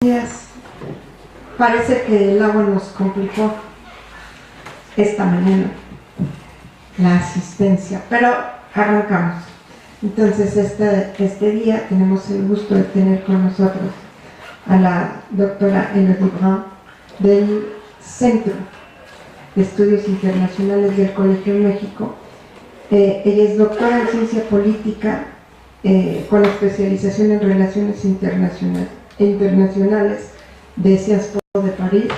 días. Parece que el agua nos complicó esta mañana la asistencia, pero arrancamos. Entonces este día tenemos el gusto de tener con nosotros a la doctora Elodie Brun del Centro de Estudios Internacionales del Colegio México. Ella es doctora en Ciencia Política con especialización en Relaciones Internacionales de Sciences Po de París,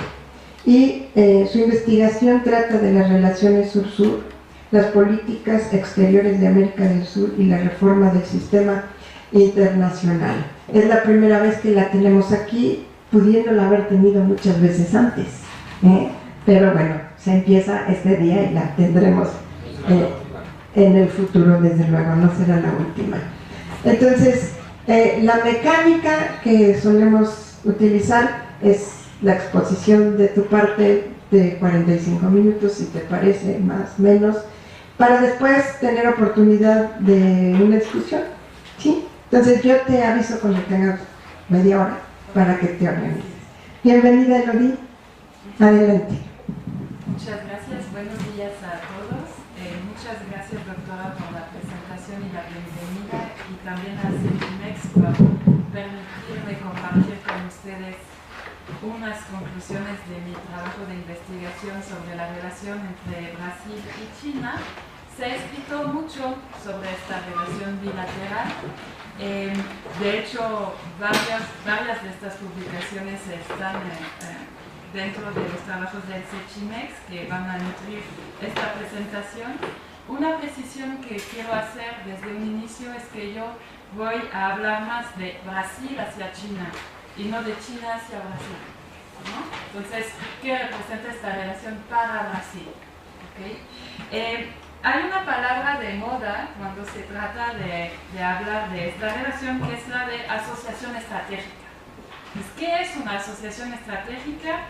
y su investigación trata de las relaciones sur-sur, las políticas exteriores de América del Sur y la reforma del sistema internacional. Es la primera vez que la tenemos aquí, pudiéndola haber tenido muchas veces antes, pero bueno, se empieza este día y la tendremos en el futuro, desde luego, no será la última. Entonces, la mecánica que solemos utilizar es la exposición de tu parte de 45 minutos, si te parece, más o menos, para después tener oportunidad de una discusión, ¿sí? Entonces yo te aviso cuando tengas media hora para que te organices. Bienvenida, Elodie. Adelante. Muchas gracias, buenos días a todos. Muchas gracias, doctora, por la presentación y la bienvenida, y también a Centimex por permitirme compartir con ustedes unas conclusiones de mi trabajo de investigación sobre la relación entre Brasil y China. Se ha escrito mucho sobre esta relación bilateral. De hecho, varias de estas publicaciones están dentro de los trabajos del CECHIMEX, que van a nutrir esta presentación. Una precisión que quiero hacer desde un inicio es que yo voy a hablar más de Brasil hacia China y no de China hacia Brasil, ¿no? Entonces, ¿qué representa esta relación para Brasil? ¿Okay? Hay una palabra de moda cuando se trata de hablar de esta relación, que es la de asociación estratégica. ¿Qué es una asociación estratégica?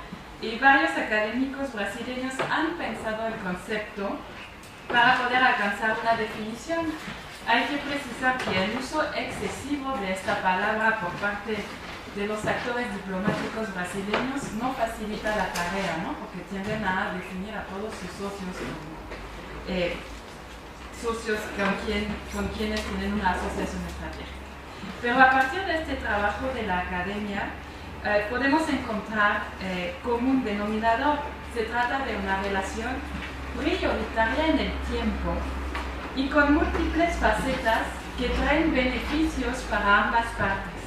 Y varios académicos brasileños han pensado el concepto para poder alcanzar una definición. Hay que precisar que el uso excesivo de esta palabra por parte de los actores diplomáticos brasileños no facilita la tarea, ¿no? Porque tienden a definir a todos sus socios como socios con quienes tienen una asociación estratégica. Pero a partir de este trabajo de la academia podemos encontrar como un denominador. Se trata de una relación prioritaria en el tiempo y con múltiples facetas que traen beneficios para ambas partes.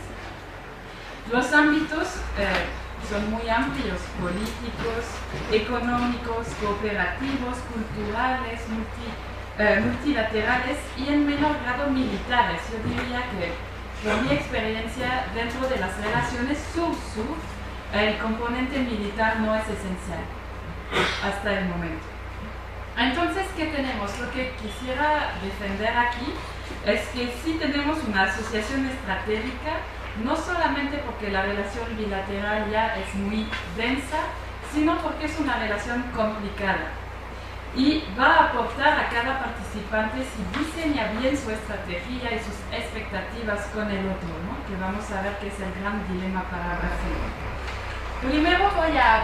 Los ámbitos son muy amplios: políticos, económicos, cooperativos, culturales, multilaterales y en menor grado militares. Yo diría que, por mi experiencia, dentro de las relaciones sur-sur, el componente militar no es esencial hasta el momento. Entonces, ¿qué tenemos? Lo que quisiera defender aquí es que sí tenemos una asociación estratégica, no solamente porque la relación bilateral ya es muy densa, sino porque es una relación complicada y va a aportar a cada participante si diseña bien su estrategia y sus expectativas con el otro, ¿no? Que vamos a ver que es el gran dilema para Brasil. Primero voy a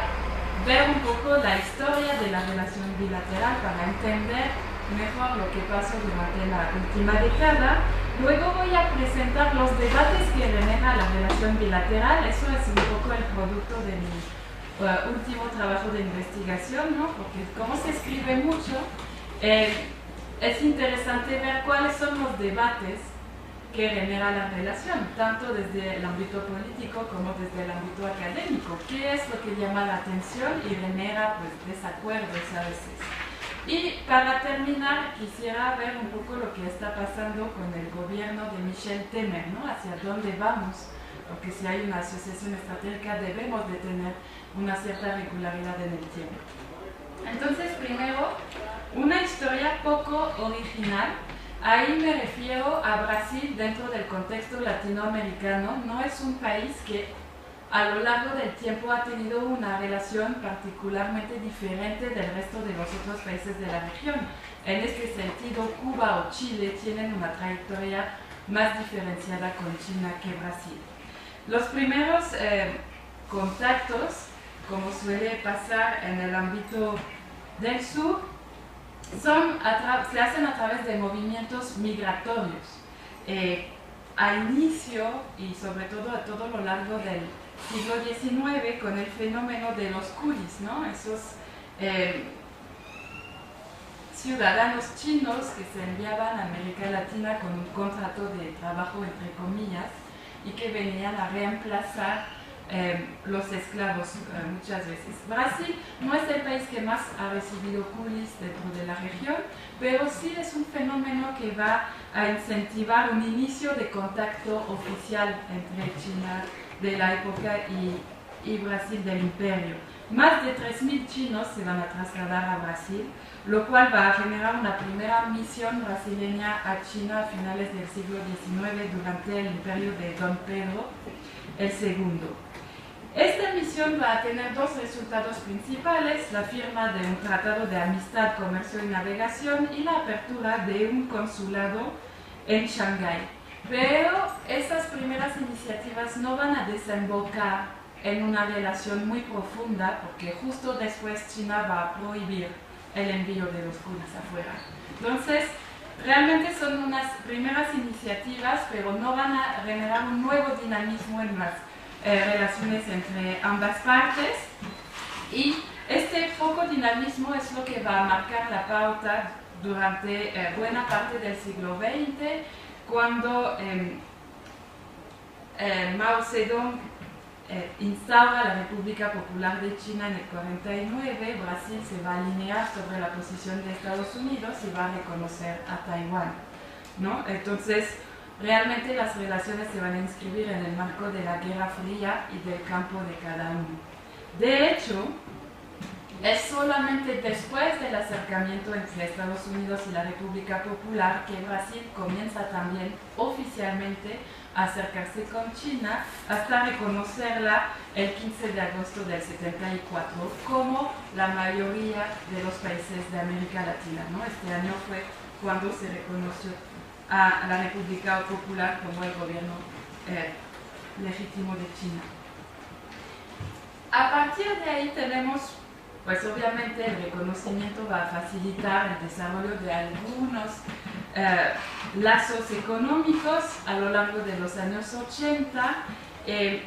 ver un poco la historia de la relación bilateral para entender mejor lo que pasó durante la última década. Luego voy a presentar los debates que genera la relación bilateral. Eso es un poco el producto de mi último trabajo de investigación, ¿no? Porque como se escribe mucho, es interesante ver cuáles son los debates que genera la relación, tanto desde el ámbito político como desde el ámbito académico. ¿Qué es lo que llama la atención y genera, pues, desacuerdos a veces? Y para terminar, quisiera ver un poco lo que está pasando con el gobierno de Michel Temer, ¿no? Hacia dónde vamos, porque si hay una asociación estratégica debemos de tener una cierta regularidad en el tiempo. Entonces, primero, una historia poco original. Ahí me refiero a Brasil dentro del contexto latinoamericano. No es un país que a lo largo del tiempo ha tenido una relación particularmente diferente del resto de los otros países de la región. En este sentido, Cuba o Chile tienen una trayectoria más diferenciada con China que Brasil. Los primeros contactos, como suele pasar en el ámbito del sur, se hacen a través de movimientos migratorios. A inicio y sobre todo a todo lo largo del siglo XIX, con el fenómeno de los coolies, ¿no? Esos ciudadanos chinos que se enviaban a América Latina con un contrato de trabajo entre comillas y que venían a reemplazar los esclavos muchas veces. Brasil no es el país que más ha recibido coolies dentro de la región, pero sí es un fenómeno que va a incentivar un inicio de contacto oficial entre China de la época y Brasil del imperio. Más de 3.000 chinos se van a trasladar a Brasil, lo cual va a generar una primera misión brasileña a China a finales del siglo XIX durante el imperio de Don Pedro II. Esta misión va a tener dos resultados principales: la firma de un tratado de amistad, comercio y navegación y la apertura de un consulado en Shanghái. Pero estas primeras iniciativas no van a desembocar en una relación muy profunda, porque justo después China va a prohibir el envío de los coolies afuera. Entonces, realmente son unas primeras iniciativas, pero no van a generar un nuevo dinamismo en las relaciones entre ambas partes, y este poco dinamismo es lo que va a marcar la pauta durante buena parte del siglo XX, cuando Mao Zedong instaura la República Popular de China en el 49. Brasil se va a alinear sobre la posición de Estados Unidos y va a reconocer a Taiwán, ¿no? Entonces, realmente las relaciones se van a inscribir en el marco de la Guerra Fría y del campo de cada uno. De hecho, es solamente después del acercamiento entre Estados Unidos y la República Popular que Brasil comienza también oficialmente a acercarse con China, hasta reconocerla el 15 de agosto del 74, como la mayoría de los países de América Latina, ¿no? Este año fue cuando se reconoció a la República Popular como el gobierno legítimo de China. A partir de ahí tenemos, pues obviamente el reconocimiento va a facilitar el desarrollo de algunos lazos económicos a lo largo de los años 80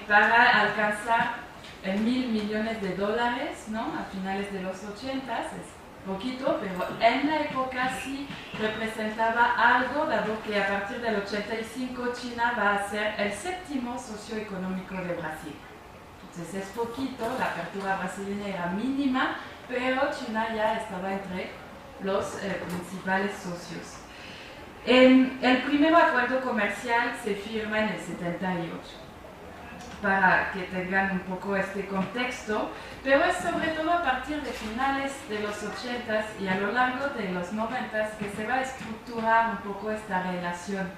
para alcanzar $1.000 millones, ¿no? A finales de los 80, es poquito, pero en la época sí representaba algo, dado que a partir del 85 China va a ser el séptimo socio económico de Brasil. Entonces es poquito, la apertura brasileña era mínima, pero China ya estaba entre los principales socios. El primer acuerdo comercial se firma en el 78, para que tengan un poco este contexto, pero es sobre todo a partir de finales de los 80s y a lo largo de los 90s que se va a estructurar un poco esta relación,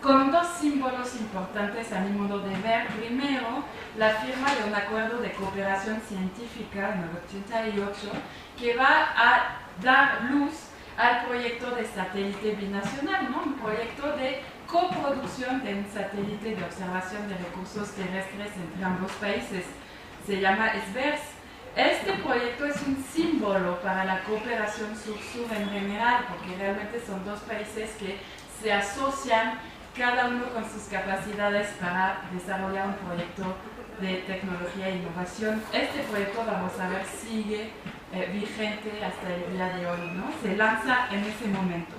con dos símbolos importantes a mi modo de ver. Primero, la firma de un acuerdo de cooperación científica en el 88, que va a dar luz al proyecto de satélite binacional, ¿no? Un proyecto de coproducción de un satélite de observación de recursos terrestres entre ambos países. Se llama SBERS. Este proyecto es un símbolo para la cooperación sur-sur en general, porque realmente son dos países que se asocian, cada uno con sus capacidades, para desarrollar un proyecto de tecnología e innovación. Este proyecto, vamos a ver, sigue vigente hasta el día de hoy, ¿no? Se lanza en ese momento.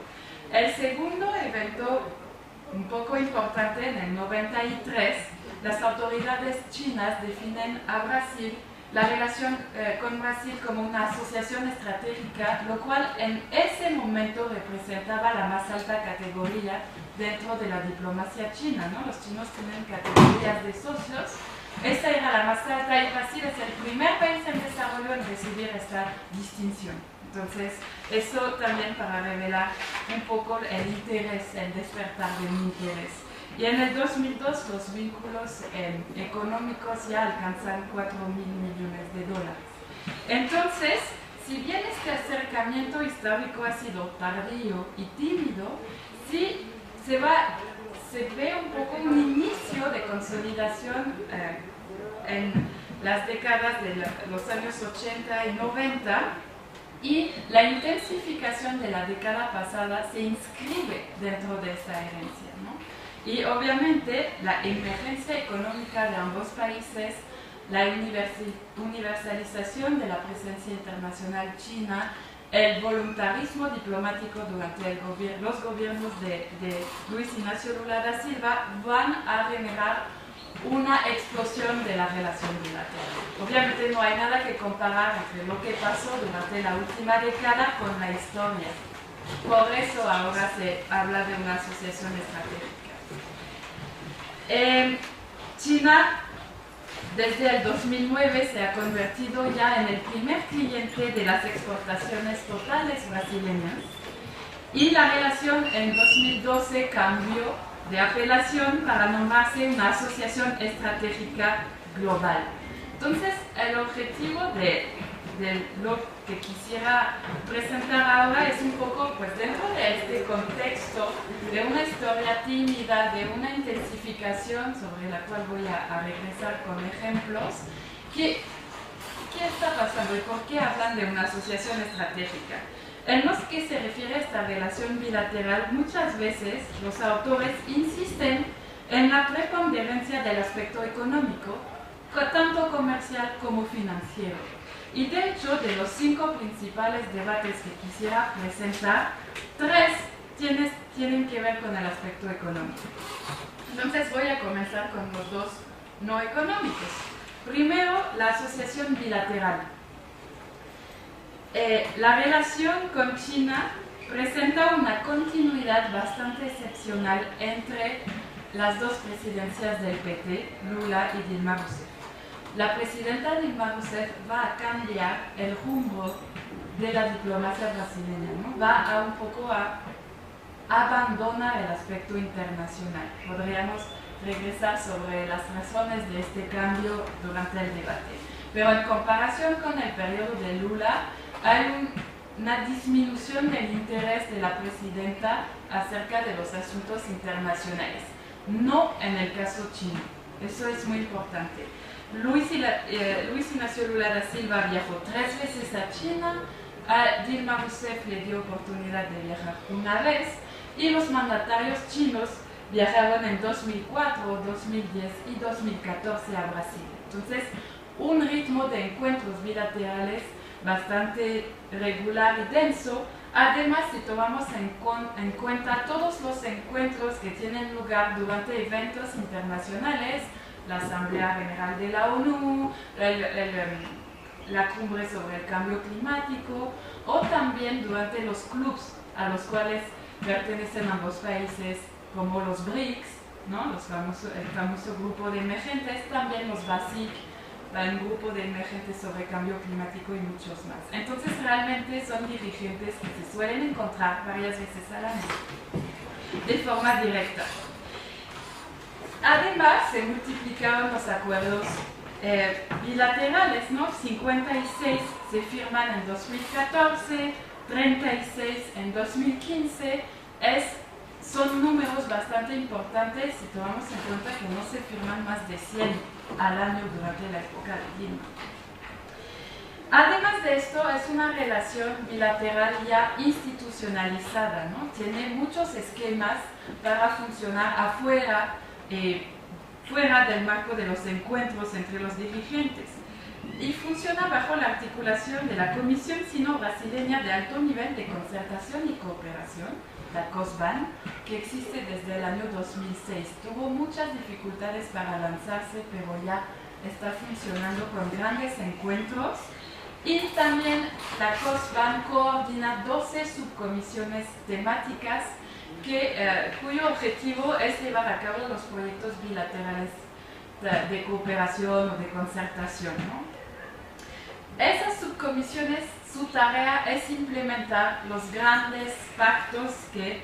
El segundo evento un poco importante, en el 93, las autoridades chinas definen a Brasil, la relación con Brasil, como una asociación estratégica, lo cual en ese momento representaba la más alta categoría dentro de la diplomacia china, ¿no? Los chinos tienen categorías de socios. Esta era la más alta y Brasil es el primer país en desarrollo en recibir esta distinción. Entonces, eso también para revelar un poco el interés, el despertar de mi interés. Y en el 2002 los vínculos económicos ya alcanzan $4.000 millones. Entonces, si bien este acercamiento histórico ha sido tardío y tímido, sí se ve un poco un inicio de consolidación en las décadas de los años 80 y 90, y la intensificación de la década pasada se inscribe dentro de esta herencia, ¿no? Y obviamente la emergencia económica de ambos países, la universalización de la presencia internacional china, el voluntarismo diplomático durante los gobiernos de Luis Ignacio Lula da Silva van a generar una explosión de la relación bilateral. Obviamente no hay nada que comparar entre lo que pasó durante la última década con la historia. Por eso ahora se habla de una asociación estratégica. China desde el 2009 se ha convertido ya en el primer cliente de las exportaciones totales brasileñas, y la relación en 2012 cambió de apelación para nombrarse una asociación estratégica global. Entonces, el objetivo de lo que quisiera presentar ahora es un poco, pues dentro de este contexto de una historia tímida, de una intensificación sobre la cual voy a regresar con ejemplos, ¿qué está pasando y por qué hablan de una asociación estratégica? En lo que se refiere a esta relación bilateral, muchas veces los autores insisten en la preponderancia del aspecto económico, tanto comercial como financiero. Y de hecho, de los 5 principales debates que quisiera presentar, 3 tienen que ver con el aspecto económico. Entonces voy a comenzar con los 2 no económicos. Primero, la asociación bilateral. La relación con China presenta una continuidad bastante excepcional entre las 2 presidencias del PT, Lula y Dilma Rousseff. La presidenta Dilma Rousseff va a cambiar el rumbo de la diplomacia brasileña, ¿no? Va a un poco a abandonar el aspecto internacional. Podríamos regresar sobre las razones de este cambio durante el debate. Pero en comparación con el periodo de Lula, hay una disminución del interés de la presidenta acerca de los asuntos internacionales, no en el caso chino. Eso es muy importante. Luis Ignacio Lula da Silva viajó 3 veces a China, a Dilma Rousseff le dio oportunidad de viajar una vez, y los mandatarios chinos viajaron en 2004, 2010 y 2014 a Brasil. Entonces, un ritmo de encuentros bilaterales bastante regular y denso. Además, si tomamos en cuenta todos los encuentros que tienen lugar durante eventos internacionales, la Asamblea General de la ONU, la cumbre sobre el cambio climático, o también durante los clubs a los cuales pertenecen ambos países, como los BRICS, ¿no? El famoso grupo de emergentes, también los BASIC, un grupo de emergentes sobre cambio climático y muchos más. Entonces realmente son dirigentes que se suelen encontrar varias veces al año, de forma directa. Además, se multiplicaron los acuerdos bilaterales, ¿no? 56 se firman en 2014, 36 en 2015, son números bastante importantes si tomamos en cuenta que no se firman más de 100 al año durante la época de Dilma. Además de esto, es una relación bilateral ya institucionalizada, ¿no? Tiene muchos esquemas para funcionar afuera, fuera del marco de los encuentros entre los dirigentes, y funciona bajo la articulación de la Comisión Sino-Brasileña de Alto Nivel de Concertación y Cooperación, la COSBAN, que existe desde el año 2006. Tuvo muchas dificultades para lanzarse, pero ya está funcionando con grandes encuentros. Y también la COSBAN coordina 12 subcomisiones temáticas cuyo objetivo es llevar a cabo los proyectos bilaterales de cooperación o de concertación, ¿no? Esas subcomisiones, su tarea es implementar los grandes pactos que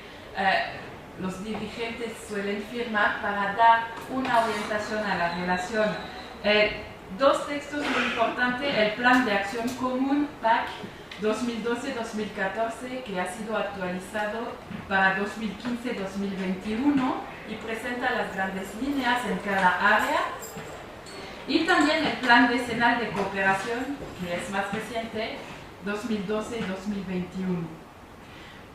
los dirigentes suelen firmar para dar una orientación a la relación. 2 textos muy importantes: el Plan de Acción Común, PAC, 2012-2014, que ha sido actualizado para 2015-2021 y presenta las grandes líneas en cada área. Y también el Plan Decenal de Cooperación, que es más reciente, 2012-2021.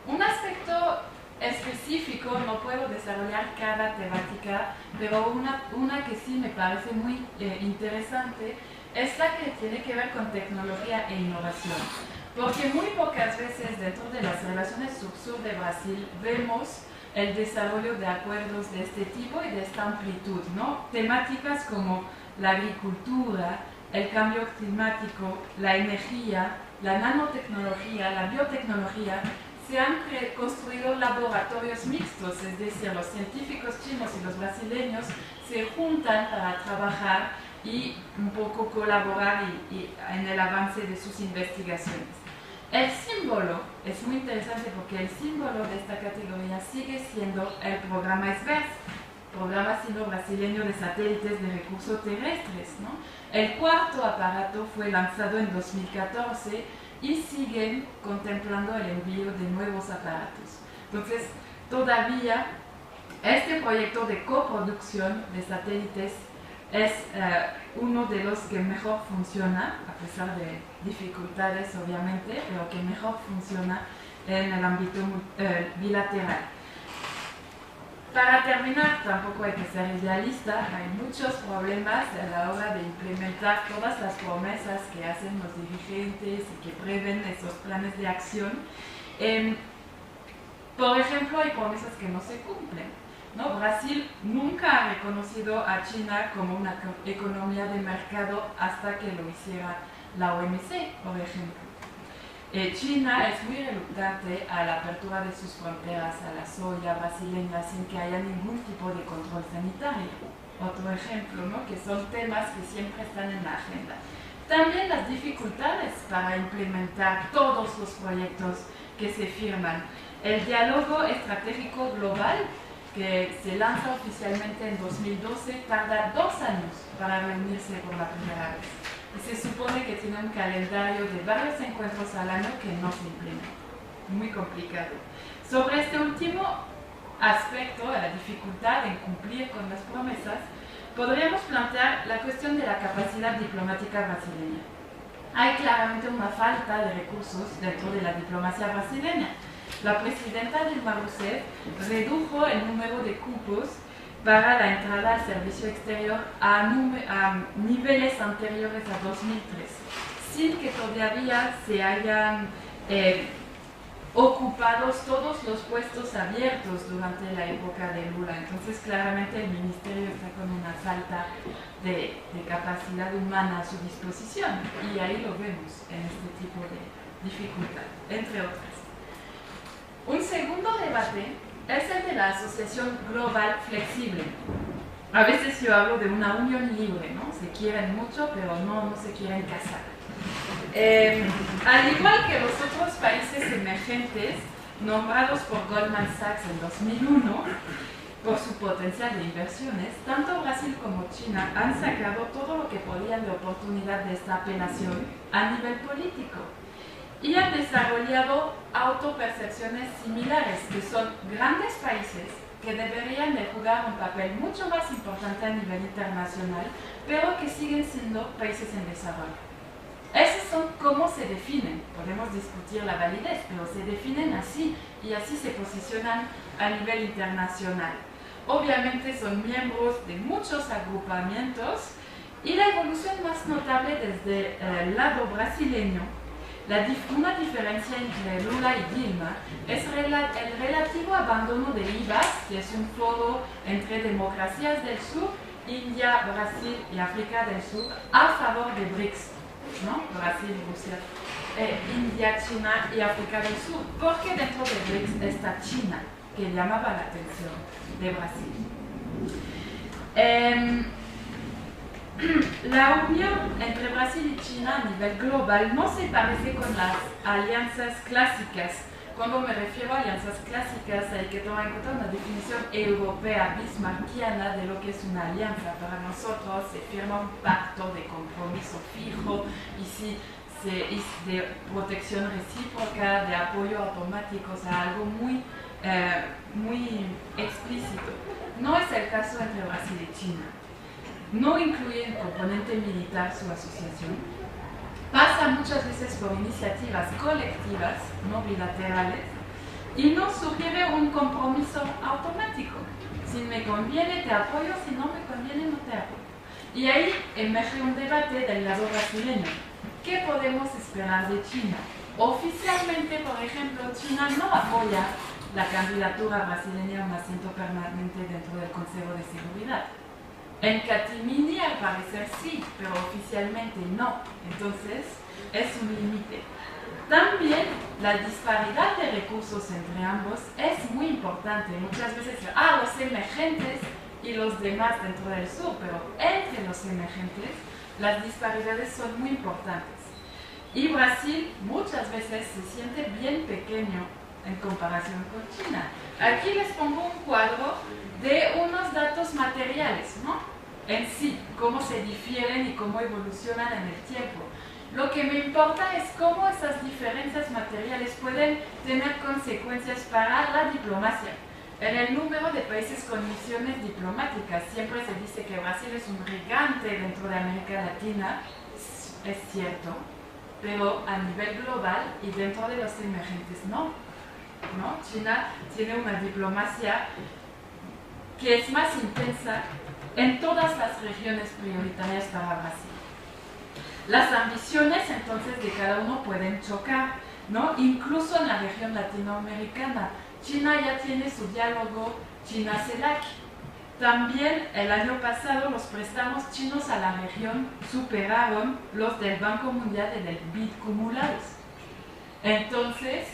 Un aspecto específico, no puedo desarrollar cada temática, pero una que sí me parece muy interesante es la que tiene que ver con tecnología e innovación. Porque muy pocas veces dentro de las relaciones sur-sur de Brasil vemos el desarrollo de acuerdos de este tipo y de esta amplitud, ¿no? Temáticas como la agricultura, el cambio climático, la energía, la nanotecnología, la biotecnología. Se han construido laboratorios mixtos, es decir, los científicos chinos y los brasileños se juntan para trabajar y un poco colaborar en el avance de sus investigaciones. El símbolo es muy interesante porque el símbolo de esta categoría sigue siendo el programa SBERS, Programa Sino-Brasileño de Satélites de Recursos Terrestres, ¿no? El cuarto aparato fue lanzado en 2014 y siguen contemplando el envío de nuevos aparatos. Entonces, todavía este proyecto de coproducción de satélites es uno de los que mejor funciona, a pesar de dificultades obviamente, pero que mejor funciona en el ámbito bilateral. Para terminar, tampoco hay que ser idealista, hay muchos problemas a la hora de implementar todas las promesas que hacen los dirigentes y que prevén esos planes de acción. Por ejemplo, hay promesas que no se cumplen, ¿no? Brasil nunca ha reconocido a China como una economía de mercado hasta que lo hiciera la OMC, por ejemplo. China es muy reluctante a la apertura de sus fronteras a la soya brasileña sin que haya ningún tipo de control sanitario. Otro ejemplo, ¿no? Que son temas que siempre están en la agenda. También las dificultades para implementar todos los proyectos que se firman. El diálogo estratégico global, que se lanza oficialmente en 2012, tarda 2 años para reunirse por la primera vez. Y se supone que tiene un calendario de varios encuentros al año que no se implementa. Muy complicado. Sobre este último aspecto, la dificultad en cumplir con las promesas, podríamos plantear la cuestión de la capacidad diplomática brasileña. Hay claramente una falta de recursos dentro de la diplomacia brasileña. La presidenta Dilma Rousseff redujo el número de cupos para la entrada al servicio exterior a niveles anteriores a 2013, sin que todavía se hayan ocupado todos los puestos abiertos durante la época de Lula. Entonces, claramente el ministerio está con una falta de capacidad humana a su disposición, y ahí lo vemos en este tipo de dificultad, entre otras. Un segundo debate es el de la asociación global flexible. A veces yo hablo de una unión libre, ¿no? Se quieren mucho, pero no se quieren casar. Al igual que los otros países emergentes, nombrados por Goldman Sachs en 2001, por su potencial de inversiones, tanto Brasil como China han sacado todo lo que podían de oportunidad de esta apelación a nivel político. Y han desarrollado autopercepciones similares, que son grandes países que deberían de jugar un papel mucho más importante a nivel internacional, pero que siguen siendo países en desarrollo. Esos son cómo se definen. Podemos discutir la validez, pero se definen así, y así se posicionan a nivel internacional. Obviamente son miembros de muchos agrupamientos, y la evolución más notable desde el lado brasileño, una diferencia entre Lula y Dilma es el relativo abandono del IVAS, que es un foro entre democracias del sur, India, Brasil y África del Sur, a favor de BRICS, ¿no? Brasil, Rusia, India, China y África del Sur, porque dentro de BRICS está China, que llamaba la atención de Brasil. La unión entre Brasil y China a nivel global no se parece con las alianzas clásicas. Cuando me refiero a alianzas clásicas, hay que tomar en cuenta una definición europea bismarckiana de lo que es una alianza. Para nosotros se firma un pacto de compromiso fijo y de protección recíproca, de apoyo automático, o sea, algo muy explícito. No es el caso entre Brasil y China. no incluye el componente militar su asociación, pasa muchas veces por iniciativas colectivas, no bilaterales, y no sugiere un compromiso automático. Si me conviene te apoyo, si no me conviene no te apoyo. Y ahí emerge un debate del lado brasileño. ¿Qué podemos esperar de China? Oficialmente, por ejemplo, China no apoya la candidatura brasileña a un asiento permanente dentro del Consejo de Seguridad. En Catimini al parecer sí, pero oficialmente no. Entonces, es un límite. También la disparidad de recursos entre ambos es muy importante. Muchas veces, los emergentes y los demás dentro del sur, pero entre los emergentes las disparidades son muy importantes. Y Brasil muchas veces se siente bien pequeño en comparación con China. Aquí les pongo un cuadro de unos datos materiales, ¿no? En sí, cómo se difieren y cómo evolucionan en el tiempo. Lo que me importa es cómo esas diferencias materiales pueden tener consecuencias para la diplomacia. En el número de países con misiones diplomáticas, siempre se dice que Brasil es un gigante dentro de América Latina, es cierto, pero a nivel global y dentro de los emergentes no. China tiene una diplomacia que es más intensa en todas las regiones prioritarias para Brasil. Las ambiciones entonces de cada uno pueden chocar, ¿no? Incluso en la región latinoamericana. China ya tiene su diálogo China-CELAC. También el año pasado los préstamos chinos a la región superaron los del Banco Mundial y del BID acumulados. Entonces,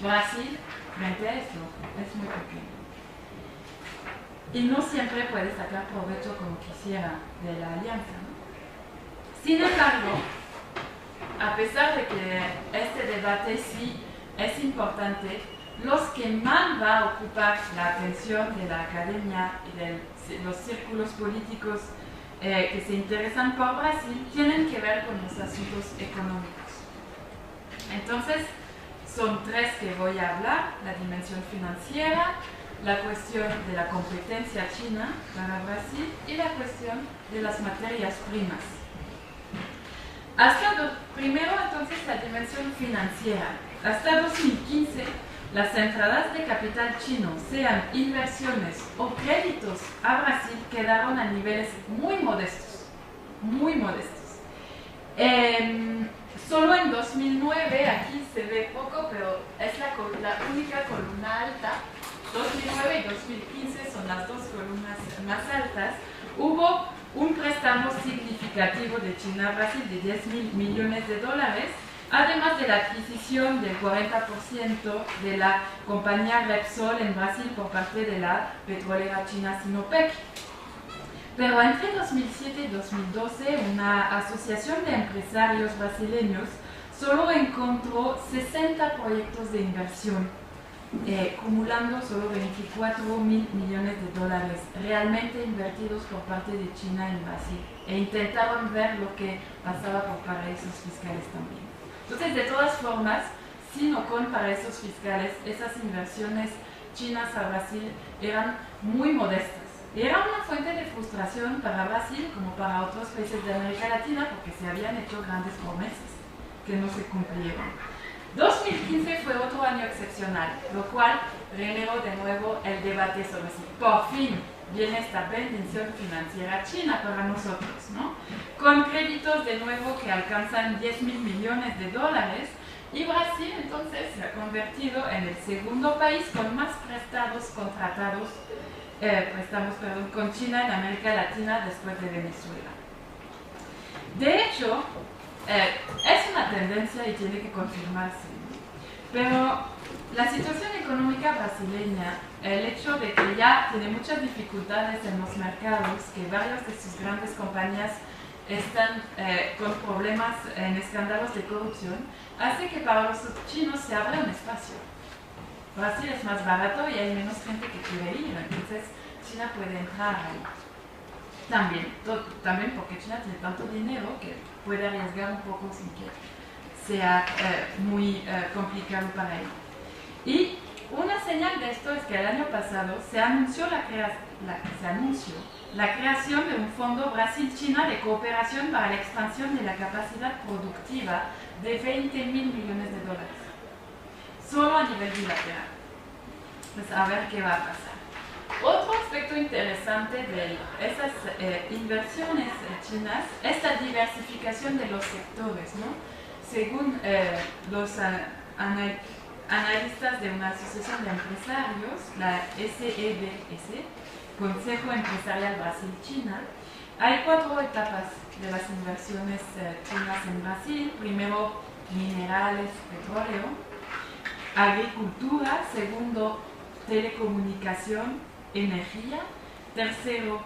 Brasil, frente a esto, es muy pequeño. Y no siempre puede sacar provecho como quisiera de la alianza, ¿no? Sin embargo, a pesar de que este debate sí es importante, los que más va a ocupar la atención de la academia y de los círculos políticos que se interesan por Brasil tienen que ver con los asuntos económicos. Entonces, son tres que voy a hablar: la dimensión financiera, la cuestión de la competencia china para Brasil y la cuestión de las materias primas. Primero, entonces, la dimensión financiera. Hasta 2015, las entradas de capital chino, sean inversiones o créditos a Brasil, quedaron a niveles muy modestos, muy modestos. Solo en 2009, aquí se ve poco, pero es la única columna alta. 2009 y 2015 son las dos columnas más altas. Hubo un préstamo significativo de China a Brasil de $10.000 millones, además de la adquisición del 40% de la compañía Repsol en Brasil por parte de la petrolera china Sinopec. Pero entre 2007 y 2012, una asociación de empresarios brasileños solo encontró 60 proyectos de inversión, acumulando solo $24.000 millones realmente invertidos por parte de China en Brasil, e intentaron ver lo que pasaba por paraísos fiscales también. Entonces, de todas formas, sin o con paraísos fiscales, esas inversiones chinas a Brasil eran muy modestas. Era una fuente de frustración para Brasil como para otros países de América Latina, porque se habían hecho grandes promesas que no se cumplieron. 2015 fue otro año excepcional, lo cual generó de nuevo el debate sobre si por fin viene esta bendición financiera china para nosotros, ¿no? Con créditos de nuevo que alcanzan $10.000 millones, y Brasil entonces se ha convertido en el segundo país con más préstamos contratados, con China en América Latina después de Venezuela. De hecho, es una tendencia y tiene que confirmarse, pero la situación económica brasileña, el hecho de que ya tiene muchas dificultades en los mercados, que varias de sus grandes compañías están con problemas en escándalos de corrupción, hace que para los chinos se abra un espacio. Brasil es más barato y hay menos gente que quiere ir, entonces China puede entrar ahí. También porque China tiene tanto dinero que puede arriesgar un poco sin que sea muy complicado para él. Y una señal de esto es que el año pasado se anunció la creación de un fondo Brasil-China de cooperación para la expansión de la capacidad productiva de 20.000 millones de dólares, solo a nivel bilateral. Pues a ver qué va a pasar. Otro aspecto interesante de esas inversiones chinas es la diversificación de los sectores, ¿no? Según los analistas de una asociación de empresarios, la SEBS, Consejo Empresarial Brasil-China, hay 4 etapas de las inversiones chinas en Brasil. Primero, minerales, petróleo; agricultura; segundo, telecomunicación, energía; tercero,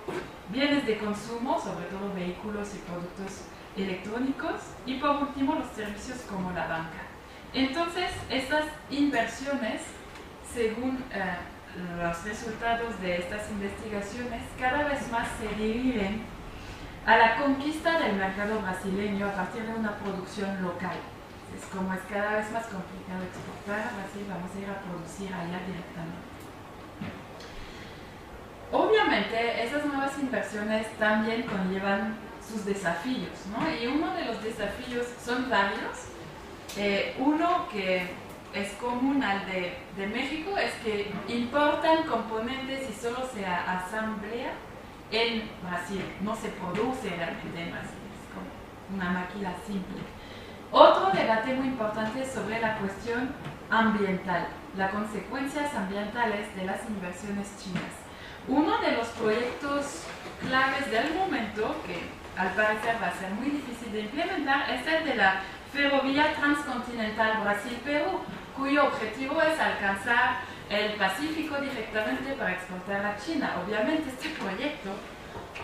bienes de consumo, sobre todo vehículos y productos electrónicos; y por último, los servicios como la banca. Entonces, estas inversiones, según los resultados de estas investigaciones, cada vez más se dirigen a la conquista del mercado brasileño a partir de una producción local. Es como es cada vez más complicado exportar a Brasil, vamos a ir a producir allá directamente. Obviamente, esas nuevas inversiones también conllevan sus desafíos, ¿no? Y uno de los desafíos son varios. Uno que es común al de México es que importan componentes y solo se asamblea en Brasil, no se produce realmente en Brasil, es como una máquina simple. Otro debate muy importante es sobre la cuestión ambiental, las consecuencias ambientales de las inversiones chinas. Uno de los proyectos claves del momento, que al parecer va a ser muy difícil de implementar, es el de la Ferrovía Transcontinental Brasil-Perú, cuyo objetivo es alcanzar el Pacífico directamente para exportar a China. Obviamente este proyecto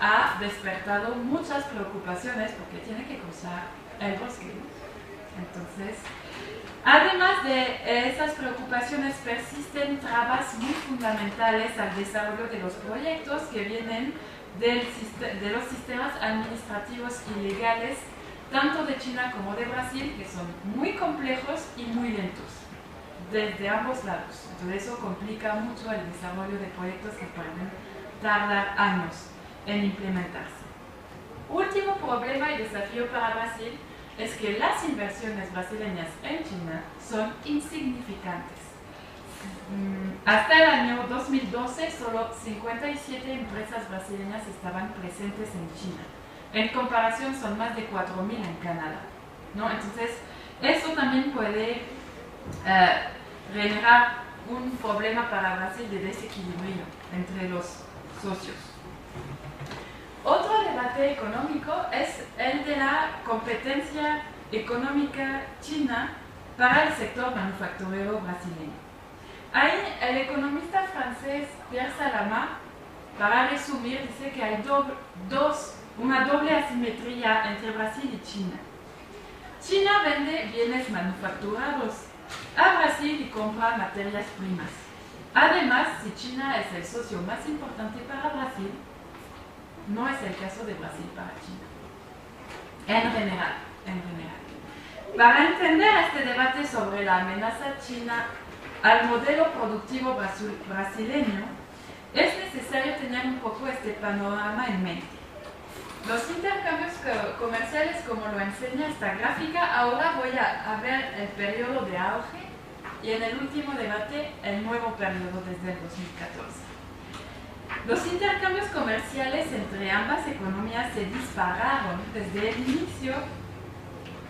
ha despertado muchas preocupaciones porque tiene que cruzar el bosque. Entonces, además de esas preocupaciones, persisten trabas muy fundamentales al desarrollo de los proyectos que vienen de los sistemas administrativos y legales tanto de China como de Brasil, que son muy complejos y muy lentos, desde ambos lados. Entonces eso complica mucho el desarrollo de proyectos que pueden tardar años en implementarse. Último problema y desafío para Brasil es que las inversiones brasileñas en China son insignificantes. Hasta el año 2012, solo 57 empresas brasileñas estaban presentes en China. En comparación, son más de 4.000 en Canadá, ¿no? Entonces, eso también puede generar un problema para Brasil de desequilibrio entre los socios. Otro debate económico es el de la competencia económica china para el sector manufacturero brasileño. Ahí el economista francés Pierre Salamá, para resumir, dice que hay una doble asimetría entre Brasil y China. China vende bienes manufacturados a Brasil y compra materias primas. Además, si China es el socio más importante para Brasil, no es el caso de Brasil para China. En general. Para entender este debate sobre la amenaza china al modelo productivo brasileño, es necesario tener un poco este panorama en mente. Los intercambios comerciales, como lo enseña esta gráfica, ahora voy a ver el periodo de auge y en el último debate el nuevo periodo desde el 2014. Los intercambios comerciales entre ambas economías se dispararon desde el inicio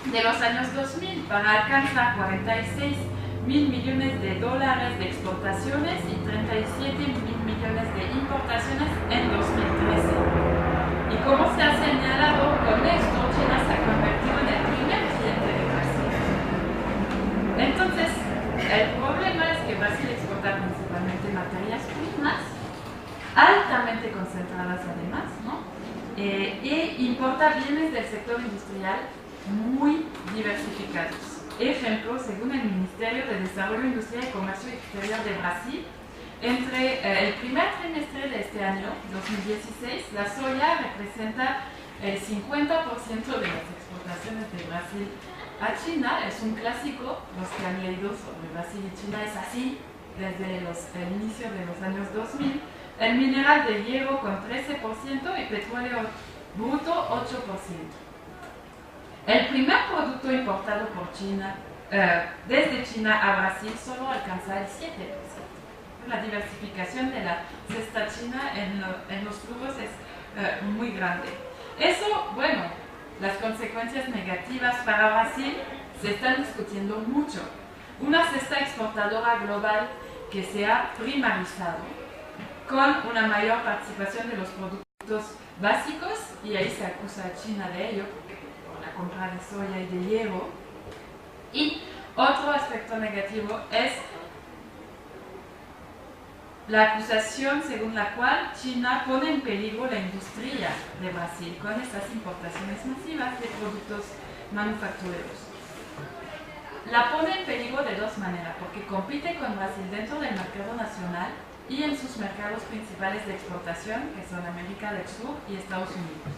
de los años 2000 para alcanzar 46.000 millones de dólares de exportaciones y 37.000 millones de importaciones en 2013. Y como se ha señalado, con esto China se ha convertido en el primer cliente de Brasil. Entonces, el problema es que Brasil exporta principalmente materias primas, altamente concentradas además, ¿no? E importa bienes del sector industrial muy diversificados. Ejemplo, según el Ministerio de Desarrollo Industrial y Comercio Exterior de Brasil, entre el primer trimestre de este año, 2016, la soya representa el 50% de las exportaciones de Brasil a China. Es un clásico, los que han leído sobre Brasil y China es así, desde el inicio de los años 2000, el mineral de hierro con 13% y petróleo bruto 8%. El primer producto importado por China, desde China a Brasil, solo alcanza el 7%. La diversificación de la cesta china en los flujos es muy grande. Eso, bueno, las consecuencias negativas para Brasil se están discutiendo mucho. Una cesta exportadora global que se ha primarizado, con una mayor participación de los productos básicos, y ahí se acusa a China de ello, por la compra de soya y de hierro. Y otro aspecto negativo es la acusación según la cual China pone en peligro la industria de Brasil con estas importaciones masivas de productos manufactureros. La pone en peligro de dos maneras, porque compite con Brasil dentro del mercado nacional y en sus mercados principales de exportación, que son América del Sur y Estados Unidos.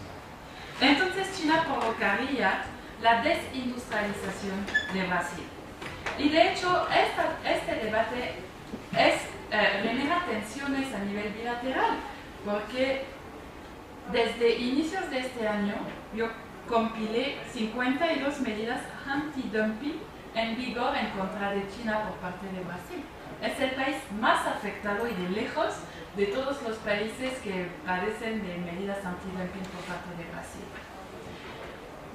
Entonces China provocaría la desindustrialización de Brasil. Y de hecho, este debate genera tensiones a nivel bilateral, porque desde inicios de este año yo compilé 52 medidas anti-dumping en vigor en contra de China por parte de Brasil. Es el país más afectado y de lejos de todos los países que padecen de medidas anti-dumping por parte de Brasil.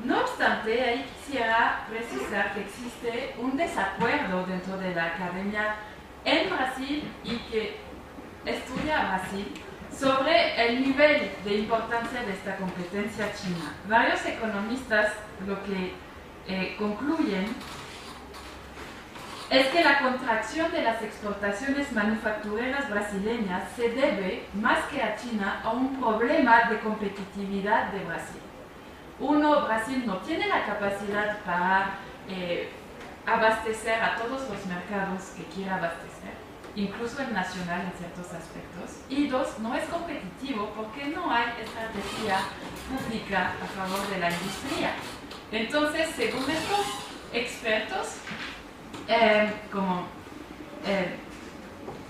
No obstante, ahí quisiera precisar que existe un desacuerdo dentro de la academia en Brasil y que estudia Brasil sobre el nivel de importancia de esta competencia china. Varios economistas lo que concluyen es que la contracción de las exportaciones manufactureras brasileñas se debe, más que a China, a un problema de competitividad de Brasil. Brasil no tiene la capacidad para abastecer a todos los mercados que quiera abastecer, incluso el nacional en ciertos aspectos. Y dos, no es competitivo porque no hay estrategia pública a favor de la industria. Entonces, según estos expertos, como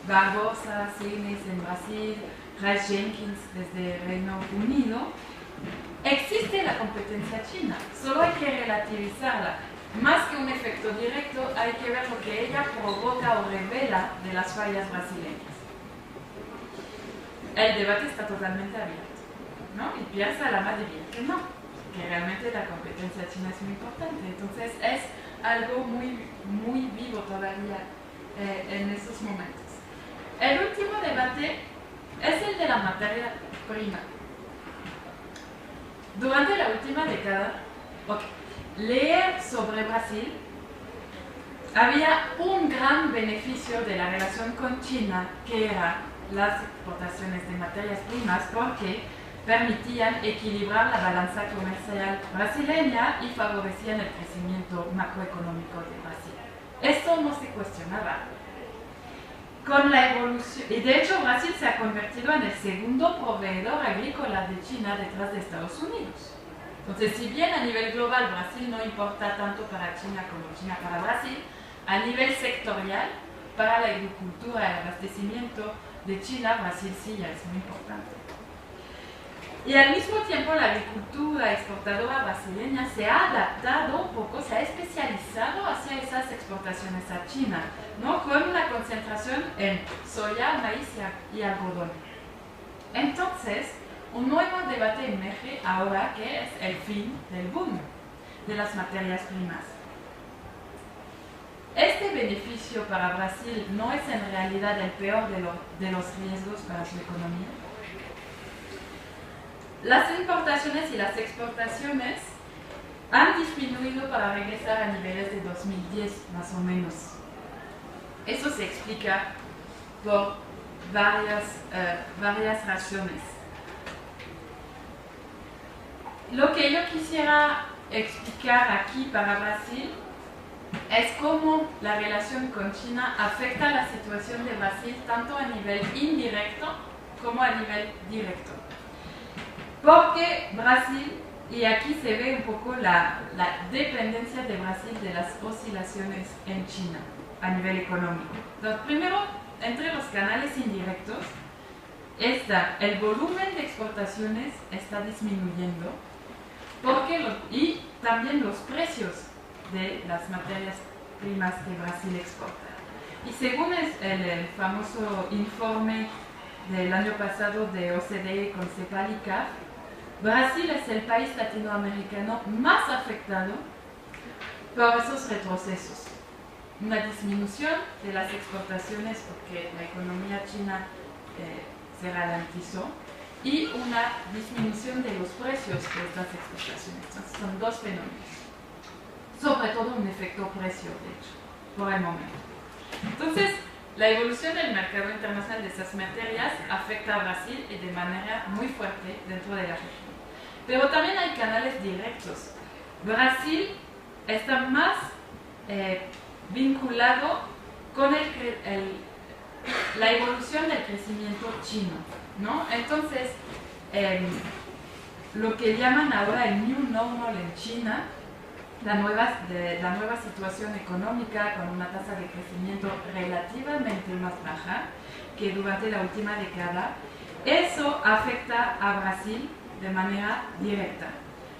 Barbosa, Cines en Brasil, Rice Jenkins desde Reino Unido, existe la competencia china, solo hay que relativizarla. Más que un efecto directo, hay que ver lo que ella provoca o revela de las fallas brasileñas. El debate está totalmente abierto, ¿no? Y piensa la madre bien que no, que realmente la competencia china es muy importante. Entonces es algo muy vivo todavía en estos momentos. El último debate es el de la materia prima. Durante la última década, leer sobre Brasil había un gran beneficio de la relación con China, que era las exportaciones de materias primas, porque permitían equilibrar la balanza comercial brasileña y favorecían el crecimiento macroeconómico de Brasil. Esto no se cuestionaba. Con la evolución, y de hecho Brasil se ha convertido en el segundo proveedor agrícola de China detrás de Estados Unidos. Entonces, si bien a nivel global Brasil no importa tanto para China como China para Brasil, a nivel sectorial, para la agricultura y el abastecimiento de China, Brasil sí ya es muy importante. Y al mismo tiempo la agricultura exportadora brasileña se ha adaptado un poco, se ha especializado hacia esas exportaciones a China, ¿no? Con una concentración en soya, maíz y algodón. Entonces, un nuevo debate emerge ahora, que es el fin del boom de las materias primas. Este beneficio para Brasil no es en realidad el peor de los riesgos para su economía. Las importaciones y las exportaciones han disminuido para regresar a niveles de 2010, más o menos. Eso se explica por varias razones. Lo que yo quisiera explicar aquí para Brasil es cómo la relación con China afecta la situación de Brasil tanto a nivel indirecto como a nivel directo. Porque Brasil, y aquí se ve un poco la dependencia de Brasil de las oscilaciones en China a nivel económico. Entonces, primero, canales indirectos, el volumen de exportaciones está disminuyendo y también los precios de las materias primas que Brasil exporta. Y según el famoso informe del año pasado de OCDE con CEPAL y CAF, Brasil es el país latinoamericano más afectado por esos retrocesos. Una disminución de las exportaciones porque la economía china se ralentizó y una disminución de los precios de estas exportaciones. Entonces, son dos fenómenos. Sobre todo un efecto precio, de hecho, por el momento. Entonces, la evolución del mercado internacional de esas materias afecta a Brasil y de manera muy fuerte dentro de la región. Pero también hay canales directos. Brasil está más vinculado con la evolución del crecimiento chino, ¿no? Entonces, lo que llaman ahora el New Normal en China, la nueva situación económica con una tasa de crecimiento relativamente más baja que durante la última década, eso afecta a Brasil de manera directa.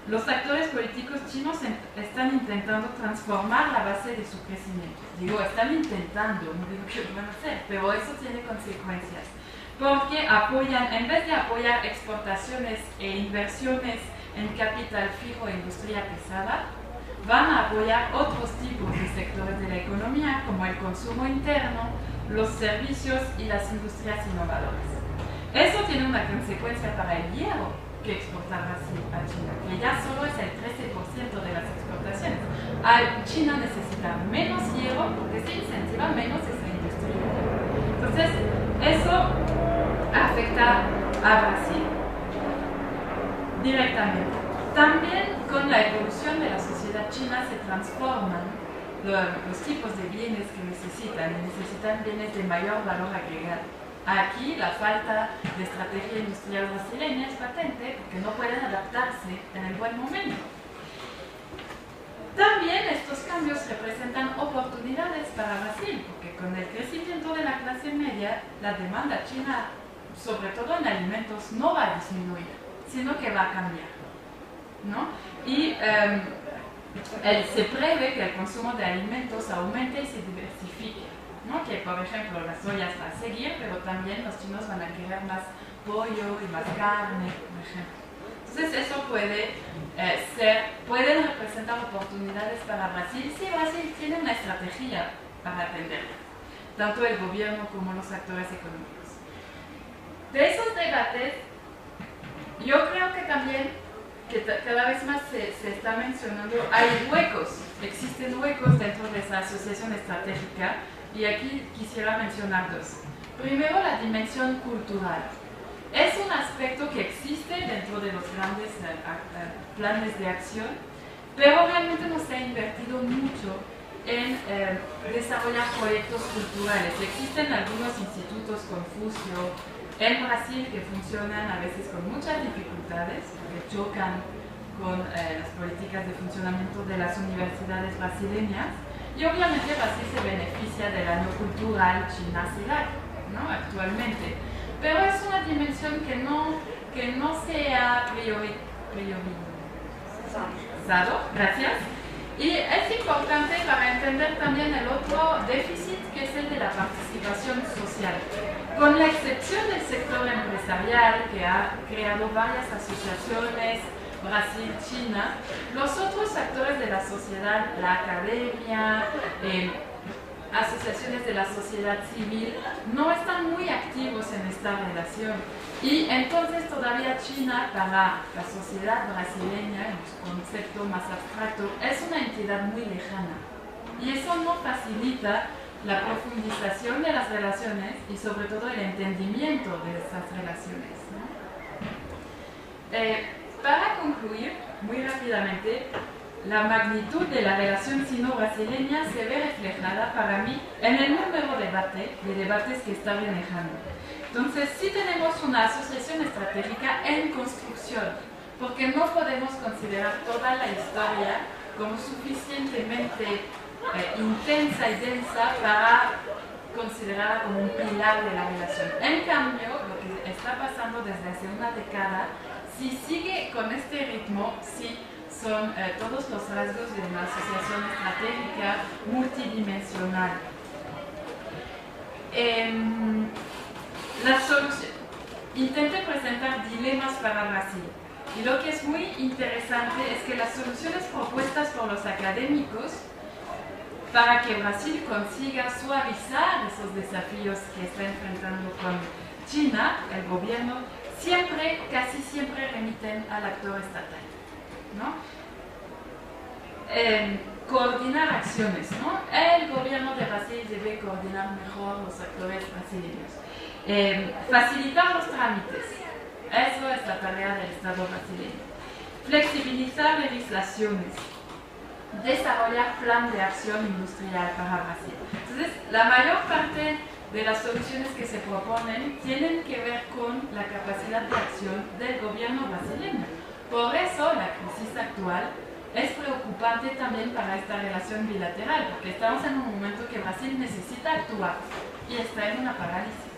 Los actores políticos chinos están intentando transformar la base de su crecimiento. Digo, están intentando, no digo que lo van a hacer, pero eso tiene consecuencias. Porque en vez de apoyar exportaciones e inversiones en capital fijo e industria pesada, van a apoyar otros tipos de sectores de la economía, como el consumo interno, los servicios y las industrias innovadoras. Eso tiene una consecuencia para el hierro que exporta Brasil a China, que ya solo es el 13% de las exportaciones. China necesita menos hierro porque se incentiva menos esa industria. Entonces, eso afecta a Brasil directamente. También con la evolución de la sociedad china se transforman los tipos de bienes que necesitan bienes de mayor valor agregado. Aquí la falta de estrategia industrial brasileña es patente porque no pueden adaptarse en el buen momento. También estos cambios representan oportunidades para Brasil, porque con el crecimiento de la clase media, la demanda china, sobre todo en alimentos, no va a disminuir, sino que va a cambiar, ¿no? Y se prevé que el consumo de alimentos aumente y se diversifique, ¿no? Que por ejemplo la soya va a seguir, pero también los chinos van a querer más pollo y más carne, por ejemplo. Entonces eso pueden representar oportunidades para Brasil si Brasil tiene una estrategia para atenderlas, tanto el gobierno como los actores económicos. De esos debates, yo creo que también cada vez más se está mencionando, hay huecos, existen huecos dentro de esa asociación estratégica y aquí quisiera mencionar dos. Primero, la dimensión cultural. Es un aspecto que existe dentro de los grandes planes de acción, pero realmente no se ha invertido mucho en desarrollar proyectos culturales. Existen algunos institutos Confucio en Brasil que funcionan a veces con muchas dificultades, porque chocan con las políticas de funcionamiento de las universidades brasileñas, y obviamente Brasil se beneficia del año cultural China-CELAC, ¿no? Actualmente. Pero es una dimensión que no se ha priorizado, gracias. Y es importante para entender también el otro déficit, que es el de la participación social. Con la excepción del sector empresarial, que ha creado varias asociaciones, Brasil-China, los otros actores de la sociedad, la academia, asociaciones de la sociedad civil, no están muy activos en esta relación. Y entonces todavía China, para la sociedad brasileña, en su concepto más abstracto, es una entidad muy lejana. Y eso no facilita la profundización de las relaciones y sobre todo el entendimiento de esas relaciones, ¿no? Para concluir, muy rápidamente, la magnitud de la relación sino-brasileña se ve reflejada para mí en el número de debates que está manejando. Entonces, sí tenemos una asociación estratégica en construcción, porque no podemos considerar toda la historia como suficientemente intensa y densa para considerada como un pilar de la relación. En cambio, lo que está pasando desde hace una década, si sigue con este ritmo, sí son todos los rasgos de una asociación estratégica multidimensional. La solución, intenté presentar dilemas para Brasil. Y lo que es muy interesante es que las soluciones propuestas por los académicos para que Brasil consiga suavizar esos desafíos que está enfrentando con China, el gobierno, casi siempre remiten al actor estatal, ¿no? Coordinar acciones, ¿no? El gobierno de Brasil debe coordinar mejor los actores brasileños. Facilitar los trámites, eso es la tarea del Estado brasileño. Flexibilizar legislaciones, desarrollar plan de acción industrial para Brasil. Entonces, la mayor parte de las soluciones que se proponen tienen que ver con la capacidad de acción del gobierno brasileño. Por eso, la crisis actual es preocupante también para esta relación bilateral, porque estamos en un momento que Brasil necesita actuar y está en una parálisis,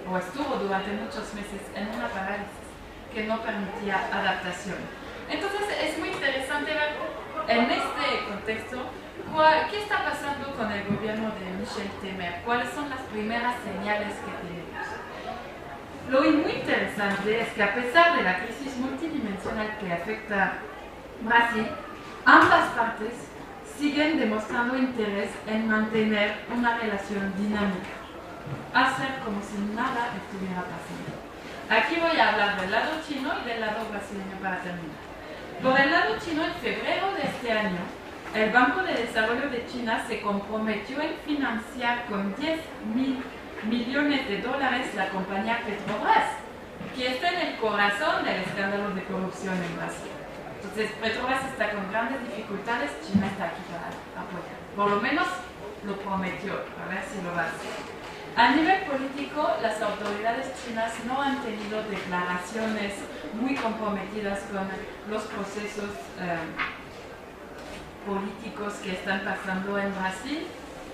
o estuvo durante muchos meses en una parálisis que no permitía adaptación. Entonces es muy interesante ver en este contexto qué está pasando con el gobierno de Michel Temer, cuáles son las primeras señales que tenemos. Lo muy interesante es que a pesar de la crisis multidimensional que afecta a Brasil, ambas partes siguen demostrando interés en mantener una relación dinámica, hacer como si nada estuviera pasando. Aquí voy a hablar del lado chino y del lado brasileño para terminar. Por el lado chino, en febrero de este año, el Banco de Desarrollo de China se comprometió en financiar con $10.000 millones la compañía Petrobras, que está en el corazón del escándalo de corrupción en Brasil. Entonces, Petrobras está con grandes dificultades, China está aquí para apoyar. Por lo menos lo prometió, a ver si lo va a hacer. A nivel político, las autoridades chinas no han tenido declaraciones muy comprometidas con los procesos políticos que están pasando en Brasil,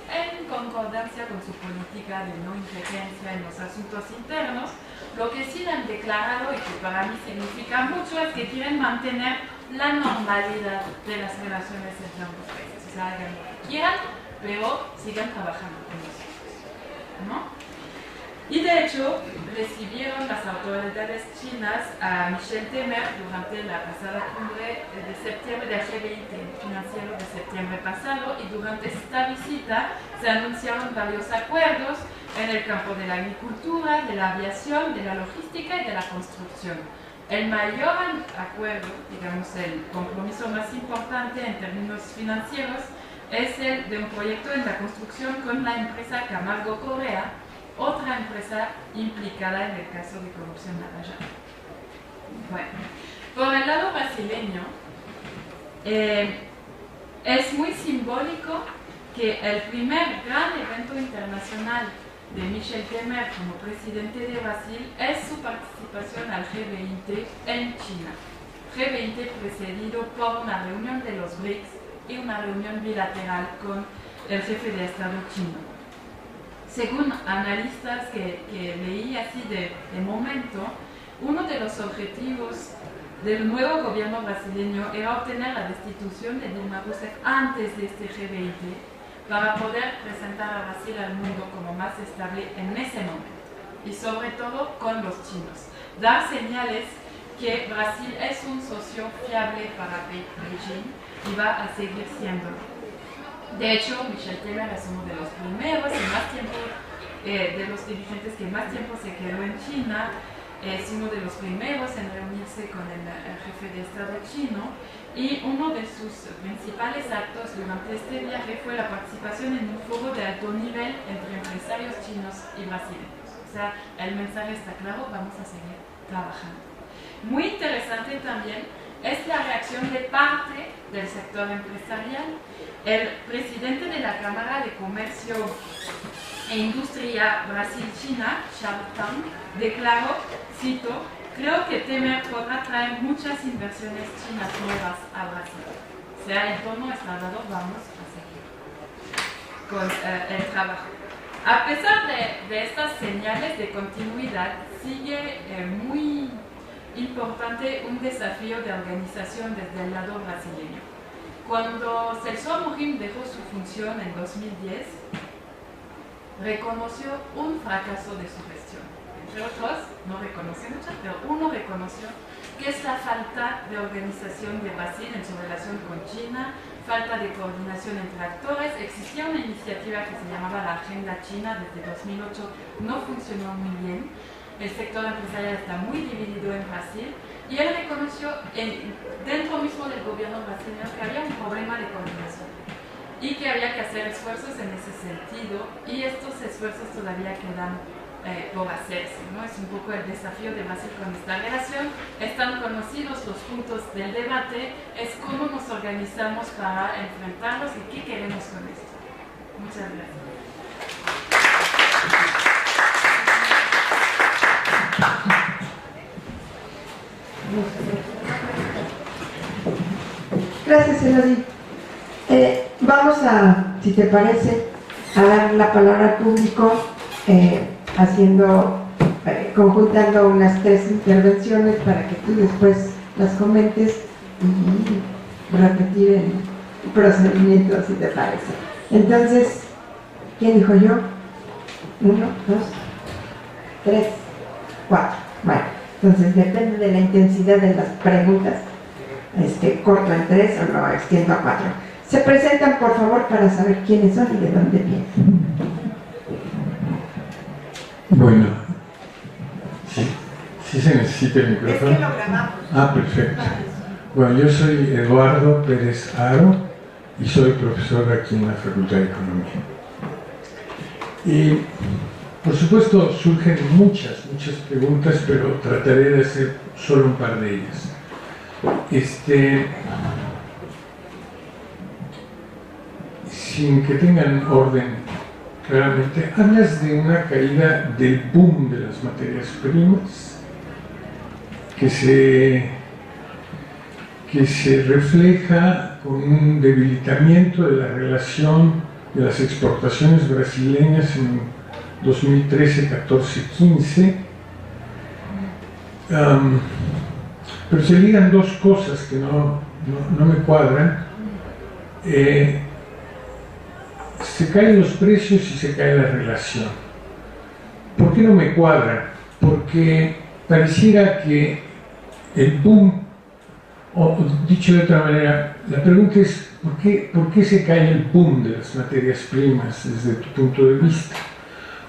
en concordancia con su política de no injerencia en los asuntos internos. Lo que sí han declarado, y que para mí significa mucho, es que quieren mantener la normalidad de las relaciones entre ambos países. O sea, hagan lo que quieran, pero sigan trabajando con nosotros, ¿no? Y de hecho, recibieron las autoridades chinas a Michel Temer durante la pasada cumbre de septiembre del G20 financiero de septiembre pasado, y durante esta visita se anunciaron varios acuerdos en el campo de la agricultura, de la aviación, de la logística y de la construcción. El mayor acuerdo, digamos el compromiso más importante en términos financieros, es el de un proyecto en la construcción con la empresa Camargo Correa, otra empresa implicada en el caso de corrupción Lava-Jato. Bueno, por el lado brasileño, es muy simbólico que el primer gran evento internacional de Michel Temer como presidente de Brasil es su participación al G20 en China. G20 precedido por una reunión de los BRICS y una reunión bilateral con el jefe de Estado chino. Según analistas que leí así de momento, uno de los objetivos del nuevo gobierno brasileño era obtener la destitución de Dilma Rousseff antes de este G20 para poder presentar a Brasil al mundo como más estable en ese momento, y sobre todo con los chinos. Dar señales que Brasil es un socio fiable para Beijing y va a seguir siendo. De hecho, Michel Temer es uno de los primeros y más tiempo, de los dirigentes que más tiempo se quedó en China. Es uno de los primeros en reunirse con el jefe de Estado chino, y uno de sus principales actos durante este viaje fue la participación en un foro de alto nivel entre empresarios chinos y brasileños. O sea, el mensaje está claro, vamos a seguir trabajando. Muy interesante también es la reacción de parte del sector empresarial. El presidente de la Cámara de Comercio e Industria Brasil-China, Charles Tang, declaró, cito, "Creo que Temer podrá traer muchas inversiones chinas nuevas a Brasil". O sea, el tono está dado, vamos a seguir con el trabajo. A pesar de estas señales de continuidad, sigue muy importante un desafío de organización desde el lado brasileño. Cuando Celso Amorim dejó su función en 2010, reconoció un fracaso de su gestión. Entre otros, no reconoce muchas, pero uno reconoció que es la falta de organización de Brasil en su relación con China, falta de coordinación entre actores. Existía una iniciativa que se llamaba la Agenda China desde 2008, no funcionó muy bien. El sector empresarial está muy dividido en Brasil y él reconoció dentro mismo del gobierno brasileño que había un problema de coordinación y que había que hacer esfuerzos en ese sentido, y estos esfuerzos todavía quedan por hacerse, ¿no? Es un poco el desafío de Brasil con esta relación. Están conocidos los puntos del debate, es cómo nos organizamos para enfrentarlos y qué queremos con esto. Muchas gracias. Gracias, Elodie. Vamos a, si te parece, a dar la palabra al público, conjuntando unas 3 intervenciones para que tú después las comentes y repetir el procedimiento, si te parece. Entonces, ¿quién dijo yo? 1, 2, 3, 4. Bueno, entonces depende de la intensidad de las preguntas. Corto en 3 o lo extiendo a 4. Se presentan, por favor, para saber quiénes son y de dónde vienen. Bueno, ¿sí se necesita el micrófono? Es que lo grabamos. Ah, perfecto. Bueno, yo soy Eduardo Pérez Haro y soy profesor aquí en la Facultad de Economía. Y, por supuesto, surgen muchas preguntas, pero trataré de hacer solo un par de ellas. Sin que tengan orden, claramente, hablas de una caída del boom de las materias primas que se refleja con un debilitamiento de la relación de las exportaciones brasileñas en 2013, 14, 15. Pero se ligan dos cosas que no me cuadran. Se caen los precios y se cae la relación. ¿Por qué no me cuadran? Porque pareciera que el boom, o dicho de otra manera, la pregunta es ¿por qué se cae el boom de las materias primas desde tu punto de vista?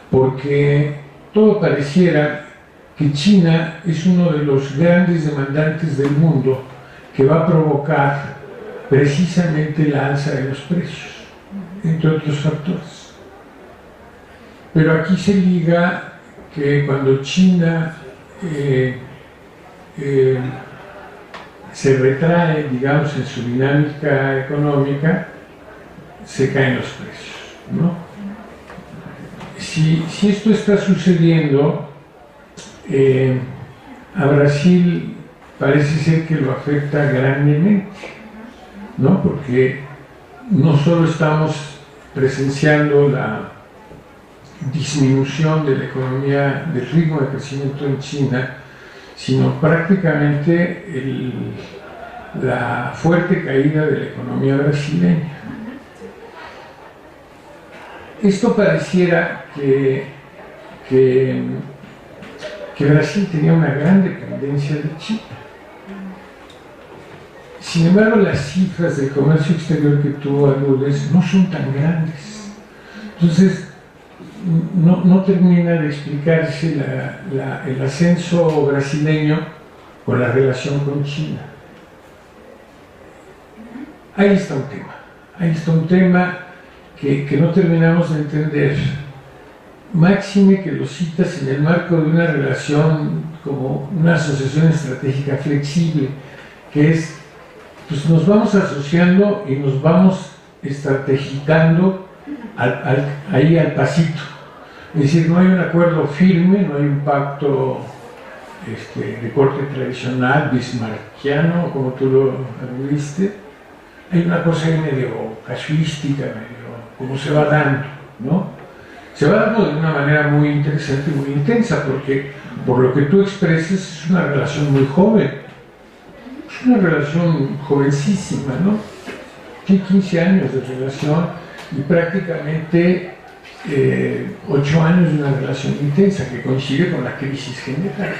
Porque todo pareciera que China es uno de los grandes demandantes del mundo que va a provocar precisamente la alza de los precios, entre otros factores. Pero aquí se liga que cuando China se retrae, digamos, en su dinámica económica, se caen los precios, ¿no? Si esto está sucediendo, a Brasil parece ser que lo afecta grandemente, ¿no? Porque no solo estamos presenciando la disminución de la economía, del ritmo de crecimiento en China, sino prácticamente la fuerte caída de la economía brasileña. Esto pareciera que Brasil tenía una gran dependencia de China. Sin embargo, las cifras del comercio exterior que tú aludes no son tan grandes. Entonces, no termina de explicarse el ascenso brasileño con la relación con China. Ahí está un tema que no terminamos de entender. Máxime que lo citas en el marco de una relación como una asociación estratégica flexible, que es, pues nos vamos asociando y nos vamos estrategizando ahí al pasito. Es decir, no hay un acuerdo firme, no hay un pacto de corte tradicional, bismarckiano, como tú lo aludiste. Hay una cosa ahí medio casuística, medio como se va dando, ¿no? se va dando de una manera muy interesante y muy intensa, porque por lo que tú expresas es una relación muy joven, es una relación jovencísima, ¿no? Tiene 15 años de relación y prácticamente 8 años de una relación intensa que coincide con la crisis general.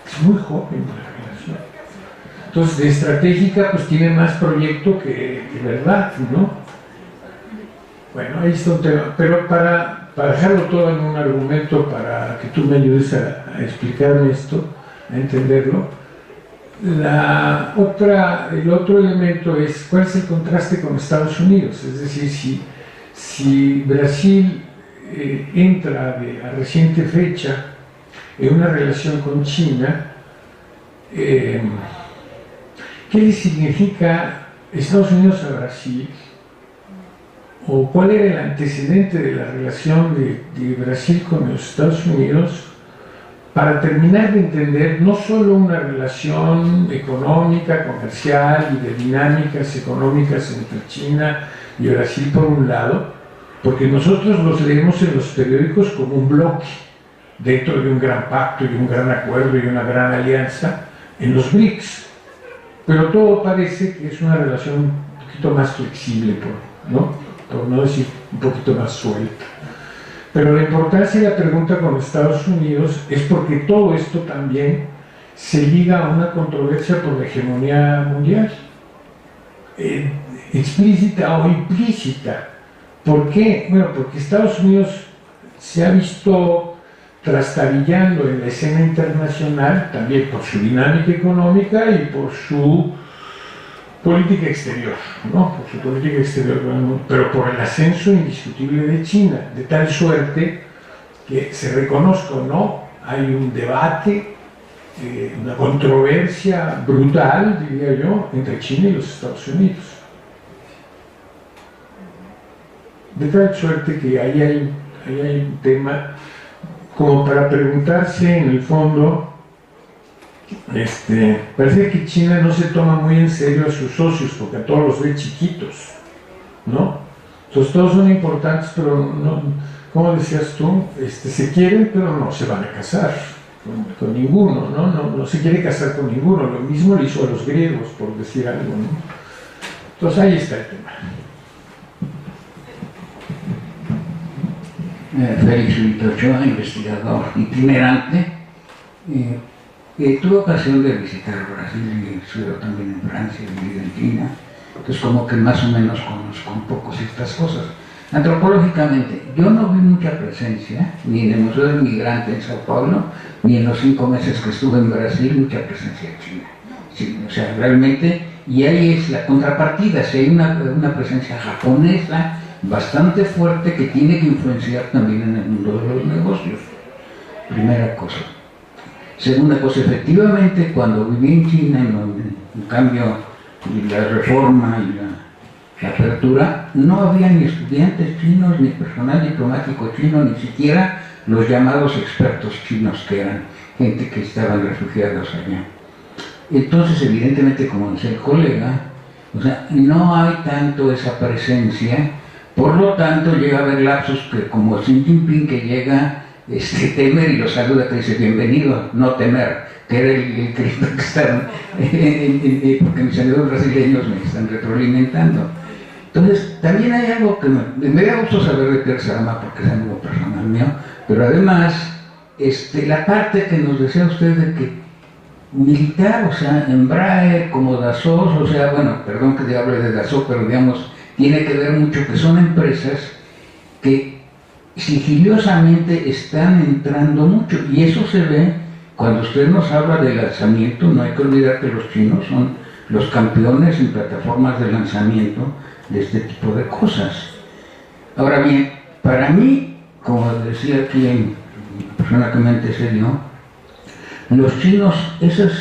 Es muy joven la relación. Entonces, de estratégica, pues tiene más proyecto que verdad, ¿no? Bueno, ahí está un tema. Pero para dejarlo todo en un argumento, para que tú me ayudes a explicarme esto, a entenderlo, el otro elemento es cuál es el contraste con Estados Unidos. Es decir, si Brasil entra a reciente fecha en una relación con China, ¿qué le significa Estados Unidos a Brasil? ¿O cuál era el antecedente de la relación de Brasil con los Estados Unidos para terminar de entender no solo una relación económica, comercial y de dinámicas económicas entre China y Brasil por un lado, porque nosotros los leemos en los periódicos como un bloque dentro de un gran pacto y un gran acuerdo y una gran alianza en los BRICS, pero todo parece que es una relación un poquito más flexible, por no decir un poquito más suelta. Pero la importancia de la pregunta con Estados Unidos es porque todo esto también se liga a una controversia por la hegemonía mundial, explícita o implícita. ¿Por qué? Bueno, porque Estados Unidos se ha visto trastabillando en la escena internacional también por su dinámica económica y por su política exterior, ¿no? Por su política exterior, pero por el ascenso indiscutible de China, de tal suerte que se reconozca o no, hay un debate, una controversia brutal, diría yo, entre China y los Estados Unidos. De tal suerte que ahí hay un tema como para preguntarse en el fondo. Parece que China no se toma muy en serio a sus socios porque a todos los ve chiquitos, ¿no? Entonces todos son importantes, pero no, como decías tú, se quieren pero no se van a casar con ninguno, ¿no? No se quiere casar con ninguno. Lo mismo le hizo a los griegos, por decir algo, ¿no? Entonces ahí está el tema. Félix Víctor Ochoa, investigador itinerante. Tuve ocasión de visitar Brasil y estuve también en Francia, he vivido en China, entonces como que más o menos conozco un poco ciertas cosas. Antropológicamente, yo no vi mucha presencia, ni en el Museo del Migrante en Sao Paulo, ni en los 5 meses que estuve en Brasil, mucha presencia de China. Sí, o sea, realmente, y ahí es la contrapartida, si hay una presencia japonesa bastante fuerte que tiene que influenciar también en el mundo de los negocios. Primera cosa. Segunda cosa, efectivamente, cuando viví en China, en cambio, la reforma y la apertura, no había ni estudiantes chinos, ni personal diplomático chino, ni siquiera los llamados expertos chinos, que eran gente que estaban refugiados allá. Entonces, evidentemente, como decía el colega, o sea, no hay tanto esa presencia, por lo tanto, llega a haber lapsos que, como Xi Jinping, que llega Temer y lo saluda, que dice bienvenido, no Temer, que era el Cristo que estaban, porque mis amigos brasileños me están retroalimentando. Entonces, también hay algo que me da gusto saber de Pierre Salama, porque es algo personal mío, pero además, la parte que nos decía usted de que militar, o sea, Embraer, como Dassault, o sea, bueno, perdón que hable de Dassault, pero digamos, tiene que ver mucho que son empresas que sigilosamente están entrando mucho, y eso se ve cuando usted nos habla de lanzamiento. No hay que olvidar que los chinos son los campeones en plataformas de lanzamiento de este tipo de cosas. Ahora bien, para mí, como decía aquí la persona que me antecedió, los chinos esas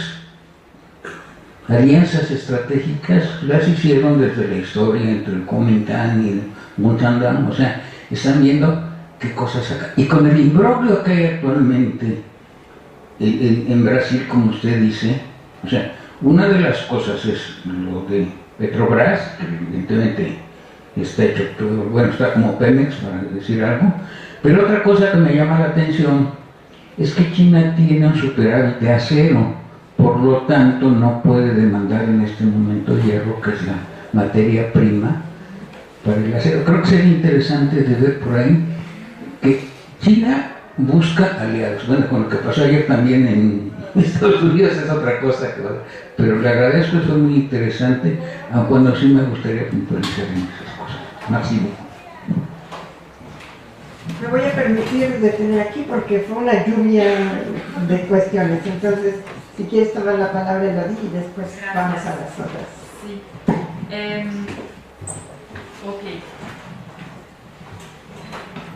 alianzas estratégicas las hicieron desde la historia entre el Kuomintang y el Guantánamo, o sea, están viendo qué cosas acá. Y con el imbroglio que hay actualmente en Brasil, como usted dice, o sea, una de las cosas es lo de Petrobras, que evidentemente está hecho todo, bueno, está como Pemex, para decir algo. Pero otra cosa que me llama la atención es que China tiene un superávit de acero, por lo tanto no puede demandar en este momento hierro, que es la materia prima para el acero. Creo que sería interesante de ver por ahí que China busca aliados. Bueno, con lo que pasó ayer también en Estados Unidos es otra cosa, pero le agradezco, fue muy interesante, aun cuando sí me gustaría puntualizar en esas cosas. Máximo. Me voy a permitir detener aquí porque fue una lluvia de cuestiones. Entonces, si quieres tomar la palabra, lo di y después Gracias. vamos a las otras. Sí. Ok.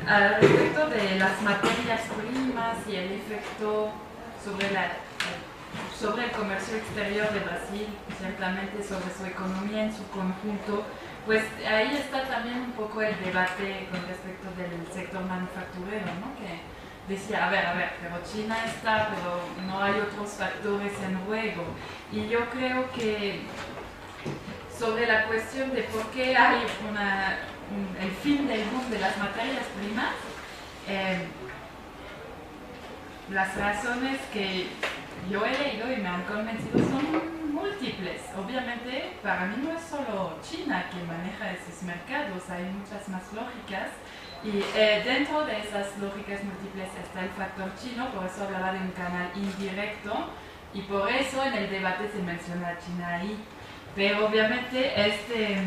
Al respecto de las materias primas y el efecto sobre el comercio exterior de Brasil, ciertamente sobre su economía en su conjunto, pues ahí está también un poco el debate con respecto del sector manufacturero, ¿no? Que decía, a ver, pero China está, pero no hay otros factores en juego. Y yo creo que sobre la cuestión de por qué hay el fin del boom de las materias primas, las razones que yo he leído y me han convencido son múltiples. Obviamente, para mí no es solo China quien maneja esos mercados, hay muchas más lógicas. Y dentro de esas lógicas múltiples está el factor chino, por eso hablaba de un canal indirecto, y por eso en el debate se menciona a China ahí. Pero obviamente este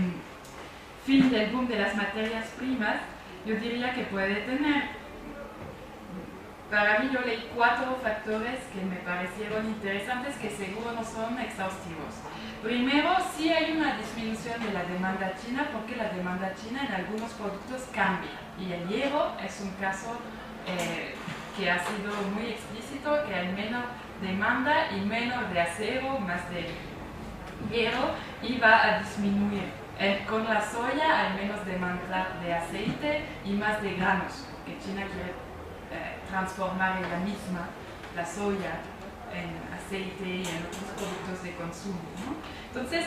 fin del boom de las materias primas, yo diría que puede tener, para mí yo leí 4 factores que me parecieron interesantes, que seguro no son exhaustivos. Primero, sí hay una disminución de la demanda china, porque la demanda china en algunos productos cambia, y el hierro es un caso que ha sido muy explícito, que hay menos demanda y menos de acero, más de hierro, y va a disminuir. Con la soya hay menos demanda de aceite y más de granos, porque China quiere transformar ella misma la soya en aceite y en otros productos de consumo, ¿no? Entonces,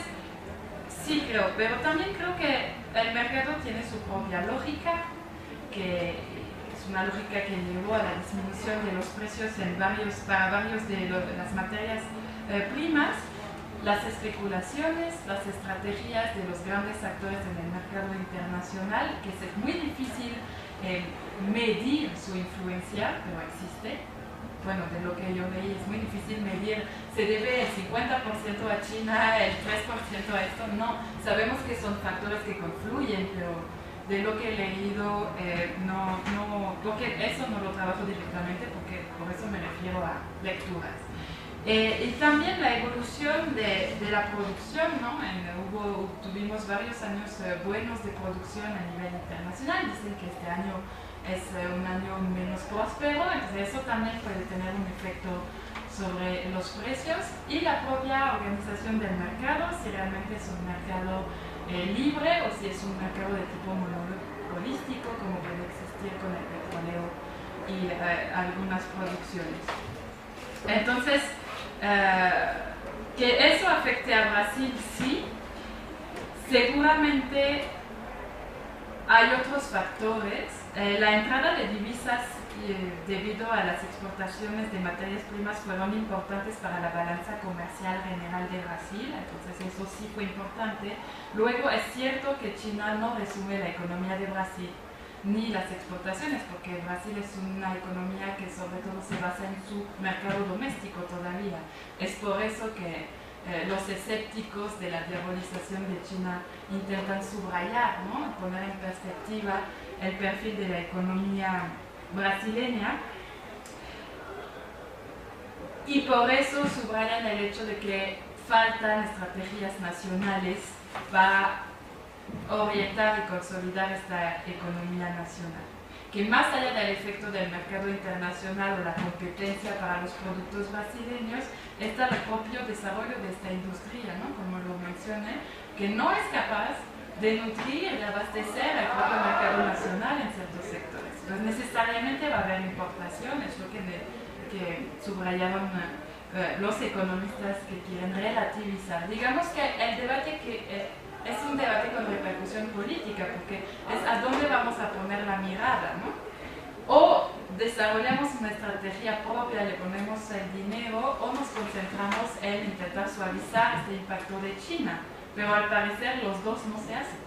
sí creo, pero también creo que el mercado tiene su propia lógica, que es una lógica que llevó a la disminución de los precios para varios de las materias primas. Las especulaciones, las estrategias de los grandes actores en el mercado internacional, que es muy difícil medir su influencia, pero existe. Bueno, de lo que yo leí es muy difícil medir, se debe el 50% a China, el 3% a esto, no. Sabemos que son factores que confluyen, pero de lo que he leído, porque eso no lo trabajo directamente, porque por eso me refiero a lecturas. Y también la evolución de la producción, ¿no? Tuvimos varios años buenos de producción a nivel internacional. Dicen que este año es un año menos próspero, entonces eso también puede tener un efecto sobre los precios y la propia organización del mercado, si realmente es un mercado libre o si es un mercado de tipo monopolístico, como puede existir con el petróleo y algunas producciones. Entonces, que eso afecte a Brasil, sí. Seguramente hay otros factores. La entrada de divisas debido a las exportaciones de materias primas fueron importantes para la balanza comercial general de Brasil, entonces eso sí fue importante. Luego es cierto que China no resume la economía de Brasil ni las exportaciones, porque Brasil es una economía que sobre todo se basa en su mercado doméstico todavía. Es por eso que los escépticos de la diabolización de China intentan subrayar, ¿no? Poner en perspectiva el perfil de la economía brasileña, y por eso subrayan el hecho de que faltan estrategias nacionales para orientar y consolidar esta economía nacional, que más allá del efecto del mercado internacional o la competencia para los productos brasileños, está el propio desarrollo de esta industria, ¿no? Como lo mencioné, que no es capaz de nutrir y de abastecer el propio mercado nacional en ciertos sectores. Entonces necesariamente va a haber importación, es lo que subrayaron los economistas que quieren relativizar. Digamos que el debate que es un debate con repercusión política, porque es a dónde vamos a poner la mirada, ¿no? O desarrollamos una estrategia propia, le ponemos el dinero, o nos concentramos en intentar suavizar este impacto de China. Pero al parecer los dos no se hacen,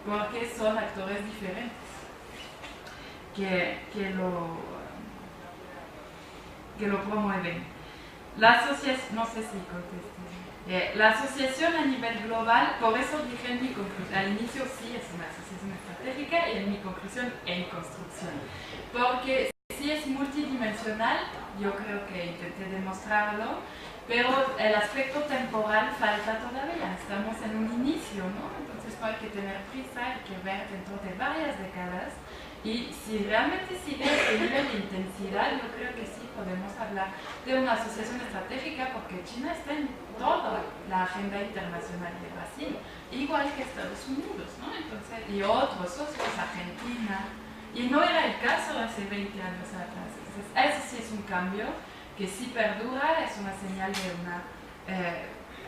porque son actores diferentes que lo promueven. La asociación, no sé si contesté. La asociación a nivel global, por eso dije en mi conclusión, al inicio sí es una asociación estratégica y en mi conclusión en construcción. Porque sí es multidimensional, yo creo que intenté demostrarlo, pero el aspecto temporal falta todavía, estamos en un inicio, ¿no? Entonces no hay que tener prisa, hay que ver dentro de varias décadas. Y si realmente sigue este nivel de intensidad, yo creo que sí podemos hablar de una asociación estratégica, porque China está en toda la agenda internacional de Brasil, igual que Estados Unidos, ¿no? Entonces, y otros socios, Argentina, y no era el caso hace 20 años atrás. Entonces, eso sí es un cambio que sí perdura, es una señal de una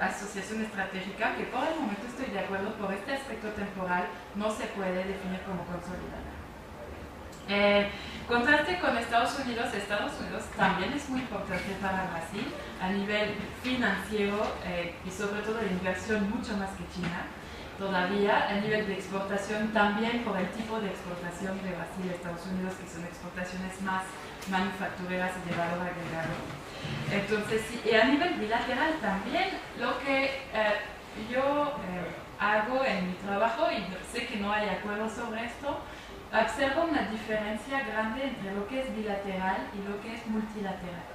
asociación estratégica que por el momento estoy de acuerdo, por este aspecto temporal no se puede definir como consolidada. Contraste con Estados Unidos también es muy importante para Brasil a nivel financiero y sobre todo de inversión mucho más que China. Todavía a nivel de exportación también por el tipo de exportación de Brasil a Estados Unidos, que son exportaciones más manufactureras y de valor agregado. Entonces, sí, y a nivel bilateral también, lo que yo hago en mi trabajo, y sé que no hay acuerdo sobre esto, observo una diferencia grande entre lo que es bilateral y lo que es multilateral.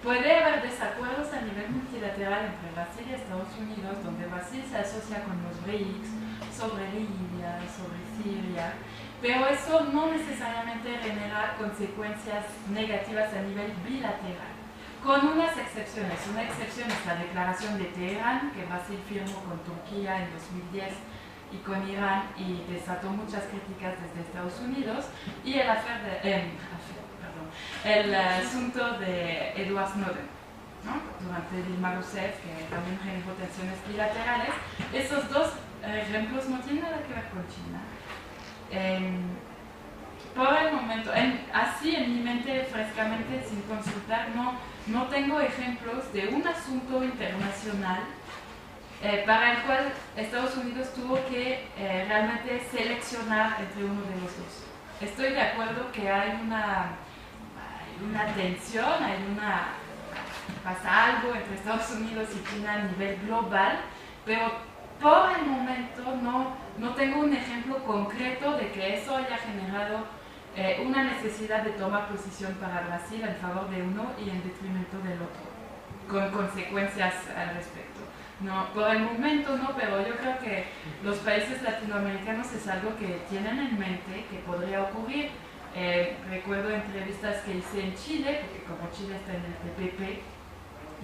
Puede haber desacuerdos a nivel multilateral entre Brasil y Estados Unidos, donde Brasil se asocia con los BRICS, sobre Libia, sobre Siria, pero eso no necesariamente genera consecuencias negativas a nivel bilateral, con unas excepciones. Una excepción es la declaración de Teherán, que Brasil firmó con Turquía en 2010 y con Irán, y desató muchas críticas desde Estados Unidos, y el asunto de Edward Snowden, ¿no? Durante Dilma Rousseff, que también generó tensiones bilaterales. Esos dos ejemplos no tienen nada que ver con China. Por el momento, así en mi mente frescamente, sin consultar, no tengo ejemplos de un asunto internacional para el cual Estados Unidos tuvo que realmente seleccionar entre uno de los dos. Estoy de acuerdo que hay una tensión, pasa algo entre Estados Unidos y China a nivel global, pero por el momento no tengo un ejemplo concreto de que eso haya generado una necesidad de tomar posición para Brasil en favor de uno y en detrimento del otro, con consecuencias al respecto. No, por el momento no, pero yo creo que los países latinoamericanos es algo que tienen en mente que podría ocurrir. Recuerdo entrevistas que hice en Chile, porque como Chile está en el TPP,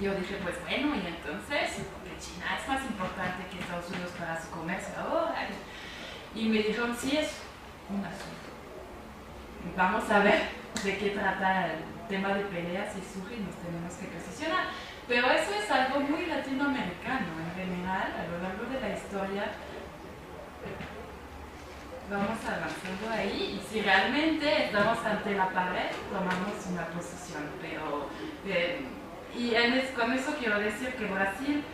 yo dije, pues bueno, y entonces, porque China es más importante que Estados Unidos para su comercio ahora. Y me dijeron, sí, es un asunto. Vamos a ver de qué trata el tema de peleas, si surge y nos tenemos que posicionar. Pero eso es algo muy latinoamericano en general, a lo largo de la historia. Vamos avanzando ahí, y si realmente estamos ante la pared, tomamos una posición. Pero, con eso quiero decir que Brasil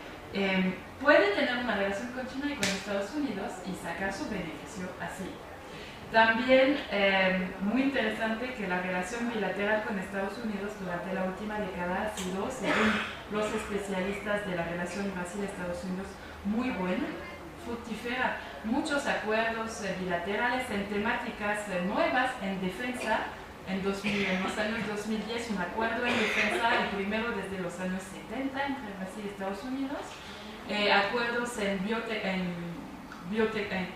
puede tener una relación con China y con Estados Unidos y sacar su beneficio así. También muy interesante que la relación bilateral con Estados Unidos durante la última década ha sido, según los especialistas de la relación Brasil-Estados Unidos, muy buena, fructífera. Muchos acuerdos bilaterales en temáticas nuevas, en defensa. En los años 2010, un acuerdo en defensa, el primero desde los años 70 entre Brasil y Estados Unidos. Acuerdos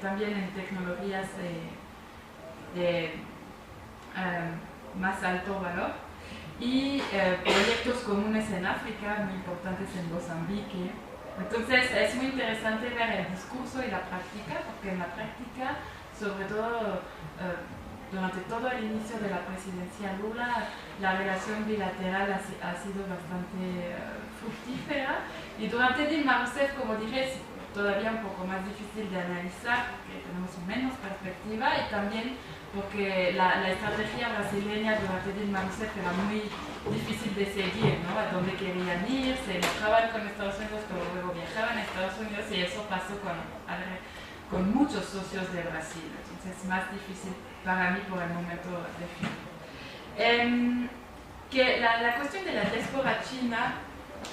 también en tecnologías de más alto valor, y proyectos comunes en África, muy importantes en Mozambique. Entonces es muy interesante ver el discurso y la práctica, porque en la práctica, sobre todo durante todo el inicio de la presidencia Lula, la relación bilateral ha sido bastante fructífera, y durante Dilma Rousseff, como dije, todavía un poco más difícil de analizar, porque tenemos menos perspectiva, y también porque la estrategia brasileña durante Dilma Rousseff era muy difícil de seguir, ¿no? A dónde querían ir, se enojaban con Estados Unidos, pero luego viajaban a Estados Unidos, y eso pasó con muchos socios de Brasil. Entonces es más difícil para mí por el momento definir. Que la cuestión de la diáspora china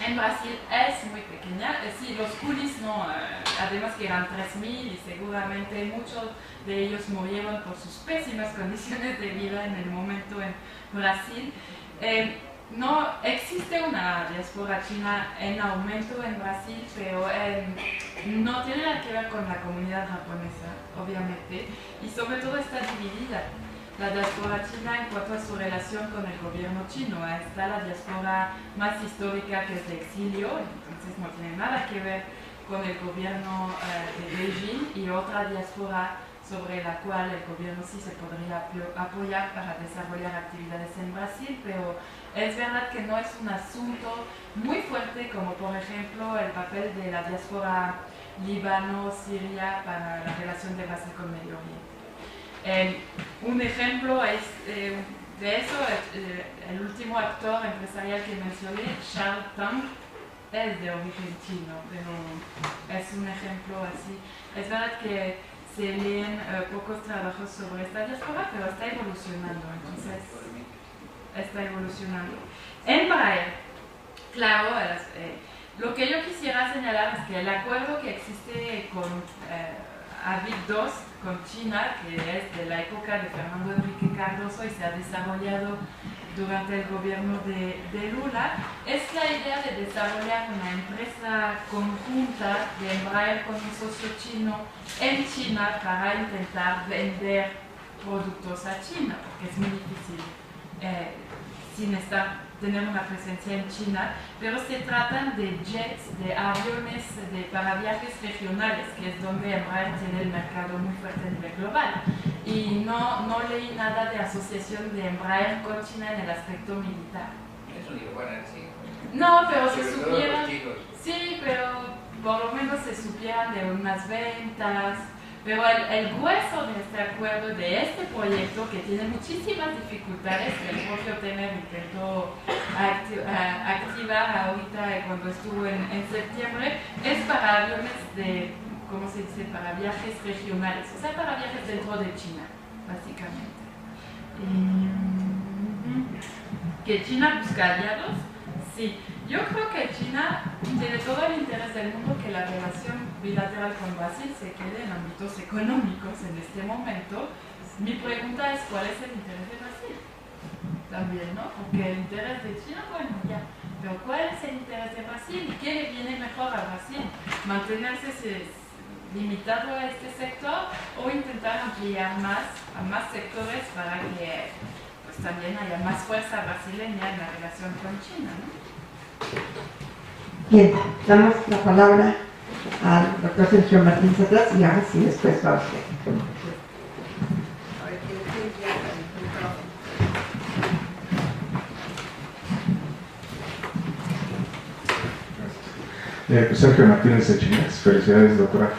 en Brasil es muy pequeña. Sí, los coolies no, además que eran 3.000 y seguramente muchos de ellos murieron por sus pésimas condiciones de vida en el momento en Brasil. No existe una diáspora china en aumento en Brasil, pero no tiene nada que ver con la comunidad japonesa, obviamente, y sobre todo está dividida. La diáspora china en cuanto a su relación con el gobierno chino. Está la diáspora más histórica, que es de exilio, entonces no tiene nada que ver con el gobierno de Beijing, y otra diáspora sobre la cual el gobierno sí se podría apoyar para desarrollar actividades en Brasil, pero es verdad que no es un asunto muy fuerte como por ejemplo el papel de la diáspora Líbano-Siria para la relación de Brasil con Medio Oriente. Un ejemplo es, de eso, el último actor empresarial que mencioné, Charles Tang, es de origen chino, pero es un ejemplo así. Es verdad que se leen pocos trabajos sobre esta diáspora, pero está evolucionando, entonces está evolucionando. Embraer, claro, lo que yo quisiera señalar es que el acuerdo que existe con AVIC II con China, que es de la época de Fernando Enrique Cardoso y se ha desarrollado durante el gobierno de Lula, es la idea de desarrollar una empresa conjunta de Embraer con un socio chino en China para intentar vender productos a China, porque es muy difícil sin tener una presencia en China, pero se tratan de jets, de aviones para viajes regionales, que es donde Embraer tiene el mercado muy fuerte a nivel global. Y no leí nada de asociación de Embraer con China en el aspecto militar. Eso digo, bueno, sí. No, pero se supieran, sí, pero por lo menos se supieran de unas ventas. Pero el grueso de este acuerdo, de este proyecto, que tiene muchísimas dificultades, que el propio Temer intentó activar ahorita cuando estuvo en septiembre, es para aviones de, ¿cómo se dice?, para viajes regionales, o sea, para viajes dentro de China, básicamente. ¿Que China busca aliados? Sí. Yo creo que China tiene todo el interés del mundo que la relación bilateral con Brasil se quede en ámbitos económicos en este momento. Mi pregunta es, ¿cuál es el interés de Brasil? También, ¿no? Porque el interés de China, bueno, ya. Pero ¿cuál es el interés de Brasil? ¿Y qué le viene mejor a Brasil? ¿Mantenerse limitado a este sector o intentar ampliar a más sectores para que pues, también haya más fuerza brasileña en la relación con China, ¿no? Bien, damos la palabra al doctor Sergio Martín Satlas y ahora sí, después va usted. Sergio Martínez Echimex, felicidades doctora.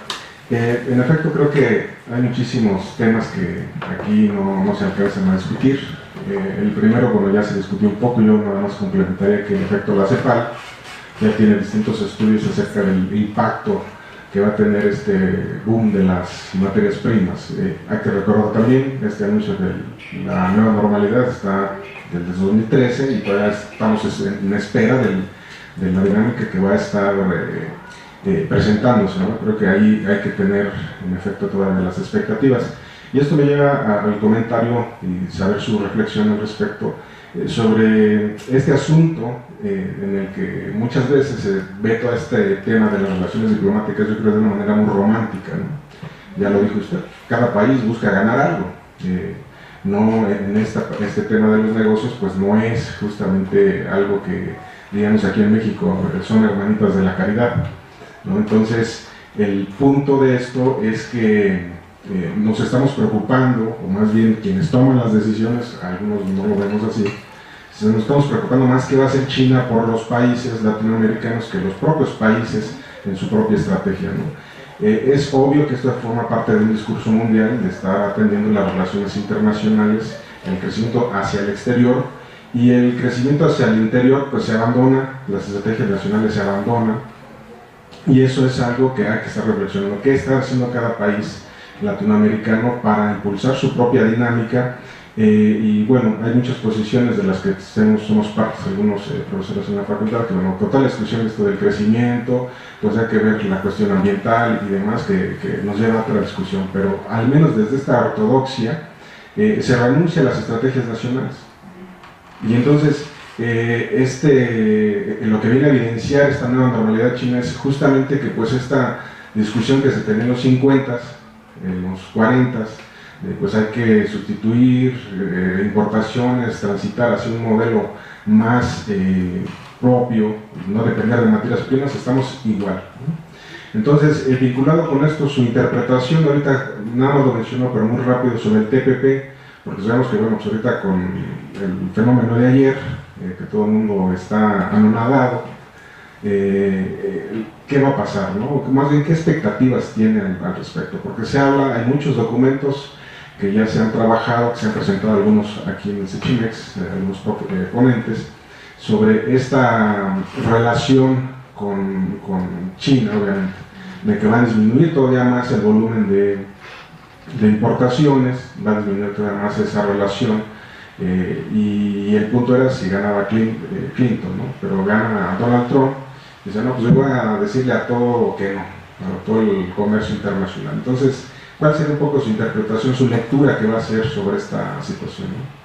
En efecto creo que hay muchísimos temas que aquí no se alcanzan a discutir. El primero, bueno, ya se discutió un poco, yo nada más complementaría que en efecto la CEPAL ya tiene distintos estudios acerca del impacto que va a tener este boom de las materias primas. Hay que recordar también este anuncio de la nueva normalidad está desde 2013 y todavía estamos en espera de la dinámica que va a estar presentándose, ¿no? Creo que ahí hay que tener en efecto todas las expectativas. Y esto me lleva al comentario y saber su reflexión al respecto sobre este asunto en el que muchas veces se ve todo este tema de las relaciones diplomáticas, yo creo de una manera muy romántica, ¿no? Ya lo dijo usted, cada país busca ganar algo. No en este tema de los negocios, pues no es justamente algo que, digamos aquí en México, son hermanitas de la caridad, ¿no? Entonces, el punto de esto es que nos estamos preocupando, o más bien quienes toman las decisiones, algunos no lo vemos así, nos estamos preocupando más qué va a hacer China por los países latinoamericanos que los propios países en su propia estrategia, ¿no? Es obvio que esto forma parte de un discurso mundial de estar atendiendo las relaciones internacionales, el crecimiento hacia el exterior, y el crecimiento hacia el interior pues se abandona, las estrategias nacionales se abandonan, y eso es algo que hay que estar reflexionando. ¿Qué está haciendo cada país latinoamericano para impulsar su propia dinámica? Y bueno, hay muchas posiciones de las que somos partes, algunos profesores en la facultad, que bueno, total exclusión de esto del crecimiento, pues hay que ver la cuestión ambiental y demás que nos lleva a otra discusión, pero al menos desde esta ortodoxia se renuncia a las estrategias nacionales. Y entonces lo que viene a evidenciar esta nueva normalidad china es justamente que pues esta discusión que se tenía en los 50s, en los 40s, pues hay que sustituir importaciones, transitar hacia un modelo más propio, no depender de materias primas, estamos igual, ¿no? Entonces, vinculado con esto, su interpretación, ahorita nada más lo mencionó, pero muy rápido, sobre el TPP, porque sabemos que, bueno, pues ahorita con el fenómeno de ayer, que todo el mundo está anonadado, ¿qué va a pasar, no? Más bien, ¿qué expectativas tienen al respecto? Porque se habla, hay muchos documentos que ya se han trabajado, que se han presentado algunos aquí en el CECHIMEX, algunos ponentes, sobre esta relación con China, obviamente, de que va a disminuir todavía más el volumen de importaciones, va a disminuir todavía más esa relación, y el punto era si ganaba Clinton, ¿no? Pero gana Donald Trump, y dice, no, pues yo voy a decirle a todo que no, a todo el comercio internacional. Entonces, ¿cuál sería un poco su interpretación, su lectura que va a hacer sobre esta situación, ¿no?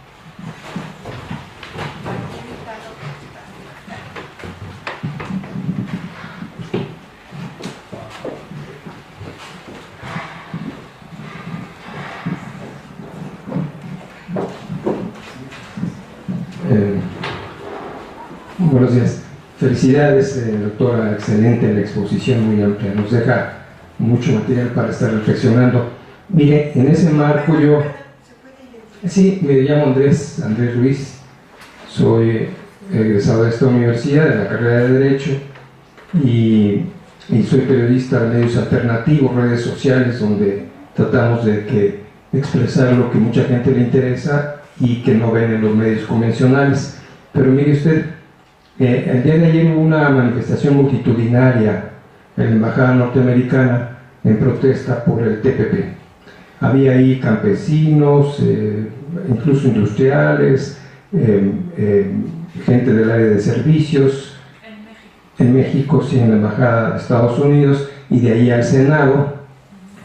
Buenos días. Felicidades, doctora, excelente la exposición, muy amplia, nos deja mucho material para estar reflexionando. Mire, en ese marco yo, sí, me llamo Andrés Ruiz, soy egresado de esta universidad, de la carrera de Derecho, y soy periodista de medios alternativos, redes sociales, donde tratamos de expresar lo que mucha gente le interesa y que no ven en los medios convencionales. Pero mire usted, el día de ayer hubo una manifestación multitudinaria en la Embajada Norteamericana en protesta por el TPP. Había ahí campesinos, incluso industriales, gente del área de servicios. En México, sí, en la Embajada de Estados Unidos, y de ahí al Senado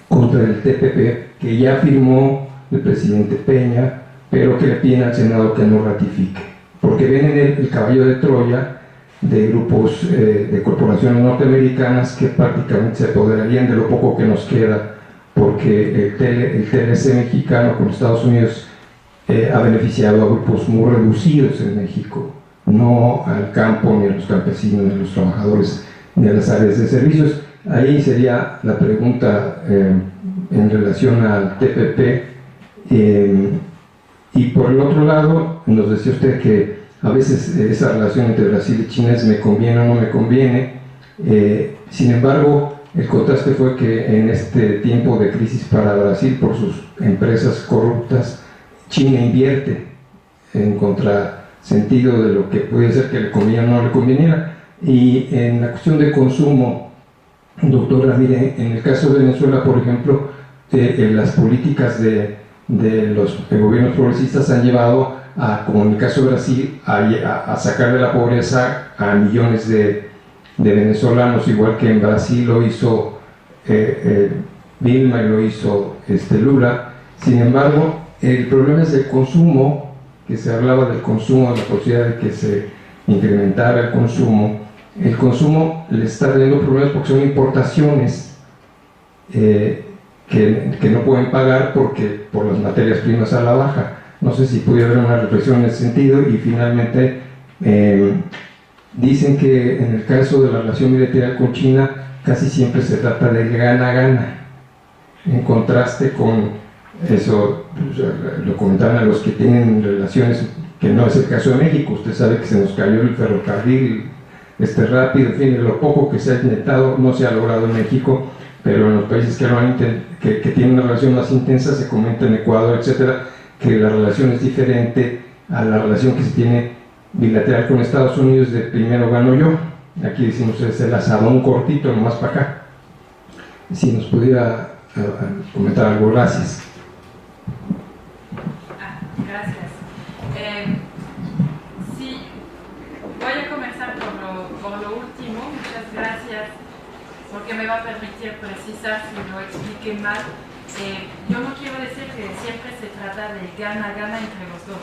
contra el TPP, que ya firmó el presidente Peña, pero que le piden al Senado que no ratifique, porque ven en el caballo de Troya de grupos de corporaciones norteamericanas que prácticamente se apoderarían de lo poco que nos queda, porque el TLC mexicano con Estados Unidos ha beneficiado a grupos muy reducidos en México, no al campo, ni a los campesinos, ni a los trabajadores, ni a las áreas de servicios. Ahí sería la pregunta en relación al TPP. Y por el otro lado, nos decía usted que a veces esa relación entre Brasil y China es me conviene o no me conviene. Sin embargo, el contraste fue que en este tiempo de crisis para Brasil, por sus empresas corruptas, China invierte en contrasentido de lo que puede ser que le conviene o no le conveniera. Y en la cuestión de consumo, doctora, mire, en el caso de Venezuela, por ejemplo, las políticas de los gobiernos progresistas han llevado a, como en el caso de Brasil, a sacar de la pobreza a millones de venezolanos, igual que en Brasil lo hizo Dilma y lo hizo Lula. Sin embargo, el problema es el consumo, que se hablaba del consumo, de la posibilidad de que se incrementara el consumo. El consumo le está teniendo problemas porque son importaciones que no pueden pagar por las materias primas a la baja. No sé si pudiera haber una reflexión en ese sentido. Y finalmente, dicen que en el caso de la relación bilateral con China casi siempre se trata de gana-gana, en contraste con eso, pues, lo comentaban a los que tienen relaciones, que no es el caso de México. Usted sabe que se nos cayó el ferrocarril rápido, en fin, lo poco que se ha intentado no se ha logrado en México, pero en los países que tienen una relación más intensa, se comenta en Ecuador, etcétera, que la relación es diferente a la relación que se tiene bilateral con Estados Unidos de primero gano yo. Aquí decimos es el asadón cortito, nomás para acá. Si nos pudiera comentar algo, gracias. Gracias. Sí, voy a comenzar por lo último. Muchas gracias, porque me va a permitir precisar si lo expliqué mal. Yo no quiero decir que siempre se trata de gana-gana entre los dos.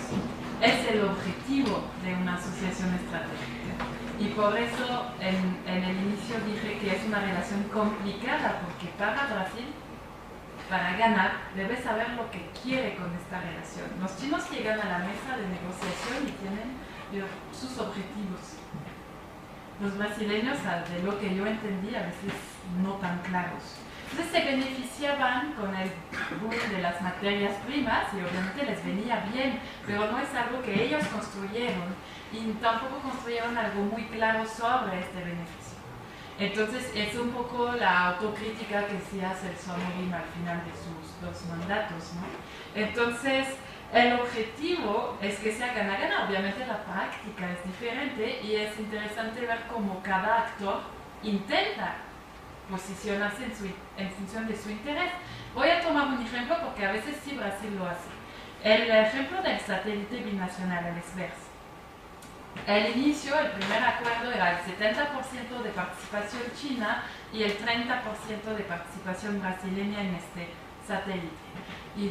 Es el objetivo de una asociación estratégica. Y por eso en el inicio dije que es una relación complicada, porque para Brasil, para ganar, debe saber lo que quiere con esta relación. Los chinos llegan a la mesa de negociación y tienen sus objetivos. Los brasileños, de lo que yo entendí, a veces no tan claros. Entonces se beneficiaban con el boom de las materias primas y obviamente les venía bien, pero no es algo que ellos construyeron y tampoco construyeron algo muy claro sobre este beneficio. Entonces es un poco la autocrítica que sí hace el Somorim al final de sus dos mandatos, ¿no? Entonces el objetivo es que sea gana-gana. Obviamente la práctica es diferente y es interesante ver cómo cada actor intenta posicionarse en función de su interés. Voy a tomar un ejemplo porque a veces sí Brasil lo hace. El ejemplo del satélite binacional, el SBERS. Al inicio, el primer acuerdo era el 70% de participación china y el 30% de participación brasileña en este satélite. Y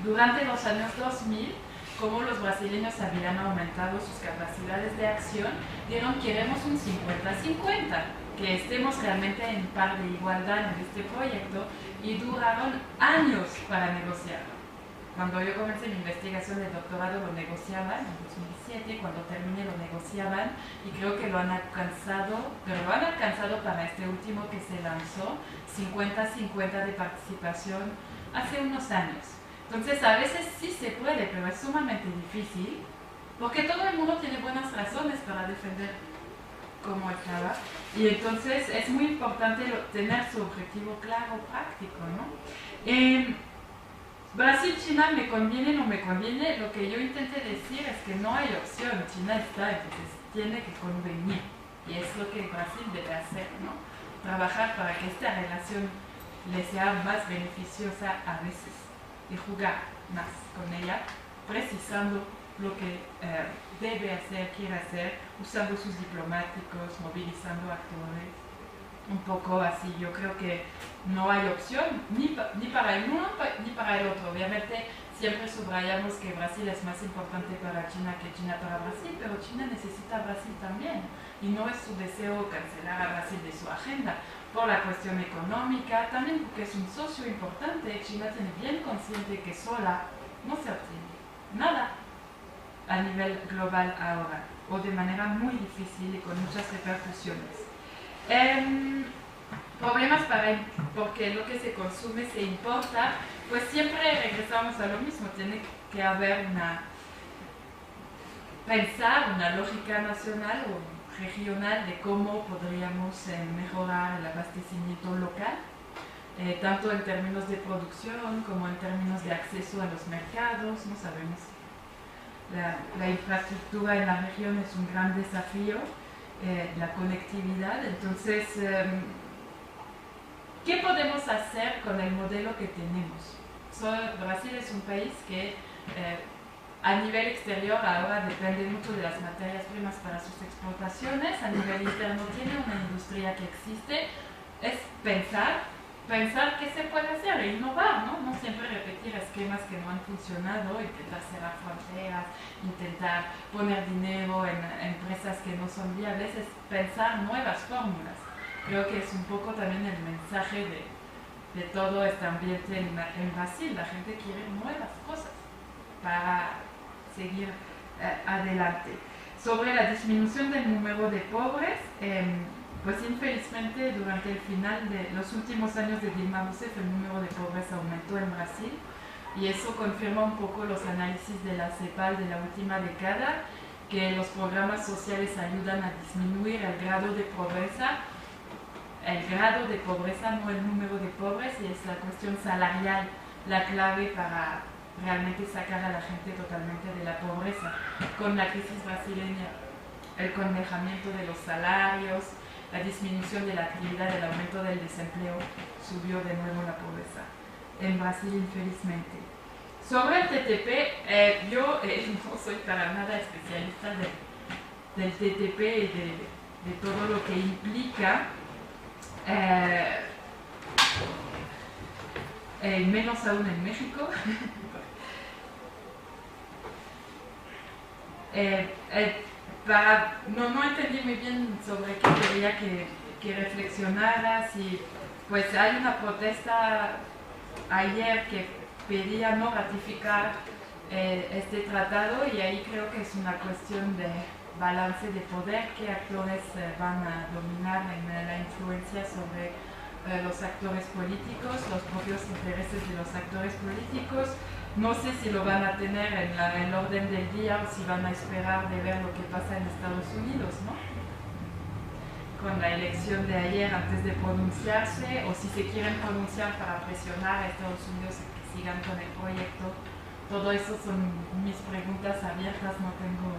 durante los años 2000, como los brasileños habían aumentado sus capacidades de acción, dijeron queremos un 50-50, que estemos realmente en par de igualdad en este proyecto, y duraron años para negociarlo. Cuando yo comencé mi investigación de doctorado lo negociaban en 2007, cuando terminé lo negociaban y creo que lo han alcanzado, pero lo han alcanzado para este último que se lanzó, 50-50 de participación hace unos años. Entonces a veces sí se puede, pero es sumamente difícil, porque todo el mundo tiene buenas razones para defender cómo estaba, y entonces es muy importante tener su objetivo claro, práctico, ¿no? Brasil-China me conviene o no me conviene, lo que yo intenté decir es que no hay opción, China está, entonces tiene que convenir, y es lo que Brasil debe hacer, ¿no? Trabajar para que esta relación le sea más beneficiosa a veces, y jugar más con ella, precisando lo que debe hacer, quiere hacer, usando sus diplomáticos, movilizando actores, un poco así. Yo creo que no hay opción ni para el uno ni para el otro. Obviamente siempre subrayamos que Brasil es más importante para China que China para Brasil, pero China necesita a Brasil también, y no es su deseo cancelar a Brasil de su agenda por la cuestión económica, también porque es un socio importante. China tiene bien consciente que sola no se obtiene nada a nivel global ahora, o de manera muy difícil y con muchas repercusiones. Problemas porque lo que se consume se importa, pues siempre regresamos a lo mismo. Tiene que haber pensar una lógica nacional o regional de cómo podríamos mejorar el abastecimiento local, tanto en términos de producción como en términos de acceso a los mercados. No sabemos, la infraestructura en la región es un gran desafío, la conectividad. Entonces, ¿qué podemos hacer con el modelo que tenemos? Brasil es un país que a nivel exterior ahora depende mucho de las materias primas para sus exportaciones. A nivel interno tiene una industria que existe. Es pensar qué se puede hacer e innovar, ¿no? No siempre repetir esquemas que no han funcionado, intentar cerrar fronteras, intentar poner dinero en empresas que no son viables. Es pensar nuevas fórmulas. Creo que es un poco también el mensaje de todo este ambiente en Brasil. La gente quiere nuevas cosas para seguir adelante. Sobre la disminución del número de pobres, pues infelizmente durante el final de los últimos años de Dilma Rousseff el número de pobres aumentó en Brasil, y eso confirma un poco los análisis de la CEPAL de la última década, que los programas sociales ayudan a disminuir el grado de pobreza, el grado de pobreza, no el número de pobres, y es la cuestión salarial la clave para realmente sacar a la gente totalmente de la pobreza. Con la crisis brasileña, el congelamiento de los salarios, la disminución de la actividad, el aumento del desempleo, subió de nuevo la pobreza en Brasil, infelizmente. Sobre el TTP, yo no soy para nada especialista del TTP y de todo lo que implica, menos aún en México. No entendí muy bien sobre qué quería que reflexionara. Si, pues hay una protesta ayer que pedía no ratificar este tratado, y ahí creo que es una cuestión de balance de poder, qué actores van a dominar en la influencia sobre los actores políticos, los propios intereses de los actores políticos. No sé si lo van a tener en el orden del día o si van a esperar de ver lo que pasa en Estados Unidos, ¿no? Con la elección de ayer antes de pronunciarse, o si se quieren pronunciar para presionar a Estados Unidos a que sigan con el proyecto. Todo eso son mis preguntas abiertas, no tengo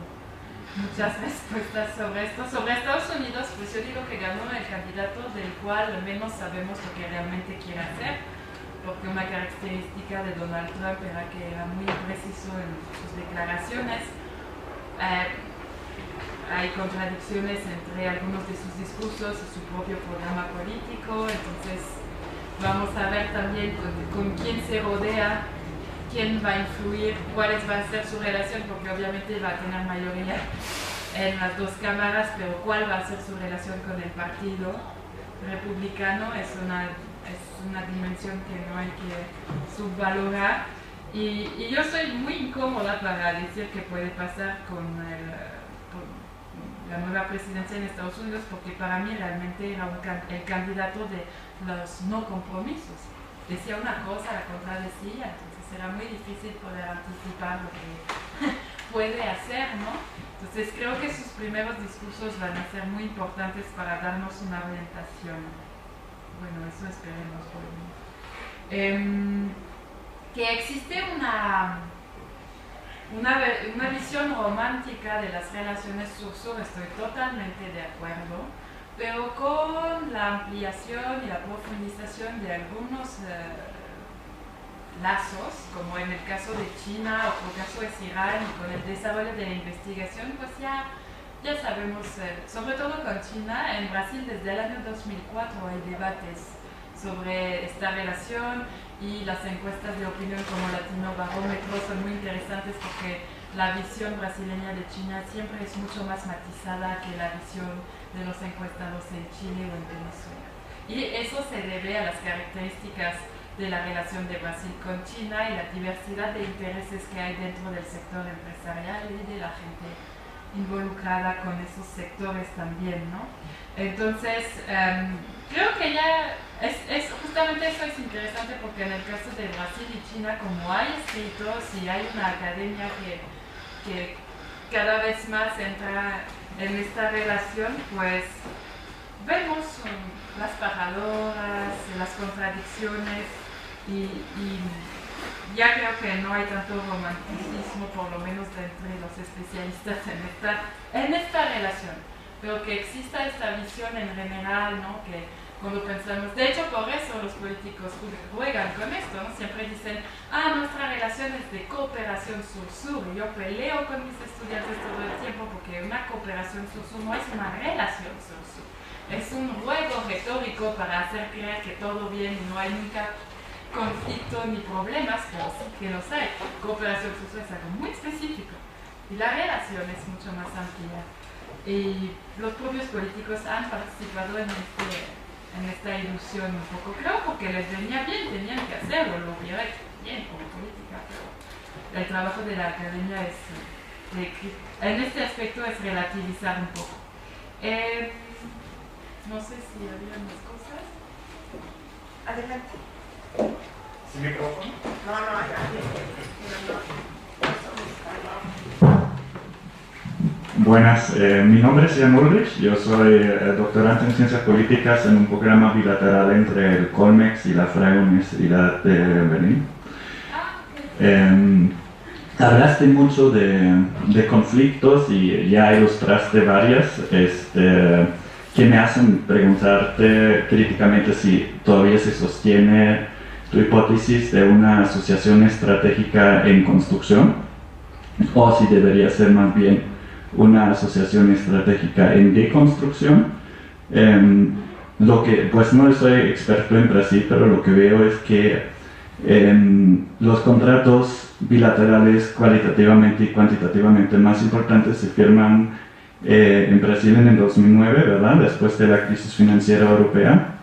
muchas respuestas sobre esto. Sobre Estados Unidos, pues yo digo que ganó el candidato del cual al menos sabemos lo que realmente quiere hacer, porque una característica de Donald Trump era que era muy preciso en sus declaraciones. Hay contradicciones entre algunos de sus discursos y su propio programa político, entonces vamos a ver también con quién se rodea, quién va a influir, cuál va a ser su relación, porque obviamente va a tener mayoría en las dos cámaras, pero cuál va a ser su relación con el partido republicano es una dimensión que no hay que subvalorar, y yo soy muy incómoda para decir qué puede pasar con la nueva presidencia en Estados Unidos, porque para mí realmente era el candidato de los no compromisos. Decía una cosa, la contradecía, entonces era muy difícil poder anticipar lo que puede hacer, ¿no? Entonces creo que sus primeros discursos van a ser muy importantes para darnos una orientación. Bueno, eso esperemos por mí. Que existe una visión romántica de las relaciones sur-sur, estoy totalmente de acuerdo, pero con la ampliación y la profundización de algunos lazos, como en el caso de China, otro caso es Irán, y con el desarrollo de la investigación, pues ya sabemos, sobre todo con China. En Brasil desde el año 2004 hay debates sobre esta relación, y las encuestas de opinión como Latino Barómetro son muy interesantes porque la visión brasileña de China siempre es mucho más matizada que la visión de los encuestados en Chile o en Venezuela. Y eso se debe a las características de la relación de Brasil con China y la diversidad de intereses que hay dentro del sector empresarial y de la gente involucrada con esos sectores también, ¿no? Entonces, creo que ya justamente eso es interesante, porque en el caso de Brasil y China, como hay escritos y hay una academia que cada vez más entra en esta relación, pues vemos las paradojas, las contradicciones, y ya creo que no hay tanto romanticismo, por lo menos entre los especialistas en esta relación, pero que exista esta visión en general, ¿no? Que cuando pensamos, de hecho por eso los políticos juegan con esto, ¿no? Siempre dicen, nuestra relación es de cooperación sur-sur, y yo peleo con mis estudiantes todo el tiempo porque una cooperación sur-sur no es una relación sur-sur, es un juego retórico para hacer creer que todo bien y no hay nunca conflicto ni problemas, pero sí que los hay. Cooperación sur-sur es algo muy específico y la relación es mucho más amplia, y los propios políticos han participado en esta ilusión un poco, creo, porque les venía bien, tenían que hacerlo, lo hubiera hecho bien como política, pero el trabajo de la academia en este aspecto es relativizar un poco. No sé si había más cosas. Adelante. ¿Sin micrófono? No, no, adelante. Buenas, mi nombre es Jan Ulrich, yo soy doctorante en Ciencias Políticas en un programa bilateral entre el Colmex y la Freie Universidad de Berlín. Hablaste mucho de conflictos y ya ilustraste varias que me hacen preguntarte críticamente si todavía se sostiene tu hipótesis de una asociación estratégica en construcción o si debería ser más bien una asociación estratégica en deconstrucción. Pues no soy experto en Brasil, pero lo que veo es que los contratos bilaterales cualitativamente y cuantitativamente más importantes se firman en Brasil en el 2009, ¿verdad? Después de la crisis financiera europea.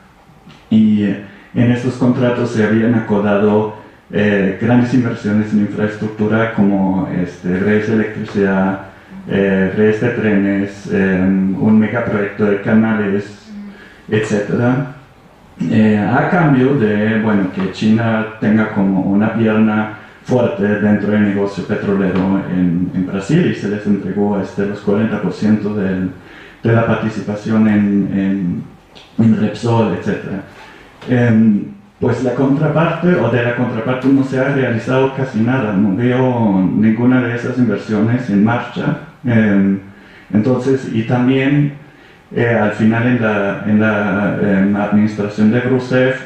Y en estos contratos se habían acordado grandes inversiones en infraestructura como redes de electricidad, redes de trenes, un megaproyecto de canales, etc. A cambio de que China tenga como una pierna fuerte dentro del negocio petrolero en Brasil y se les entregó los 40% de la participación en Repsol, etc. Pues de la contraparte no se ha realizado casi nada, no veo ninguna de esas inversiones en marcha. Entonces, y también al final en la administración de Rousseff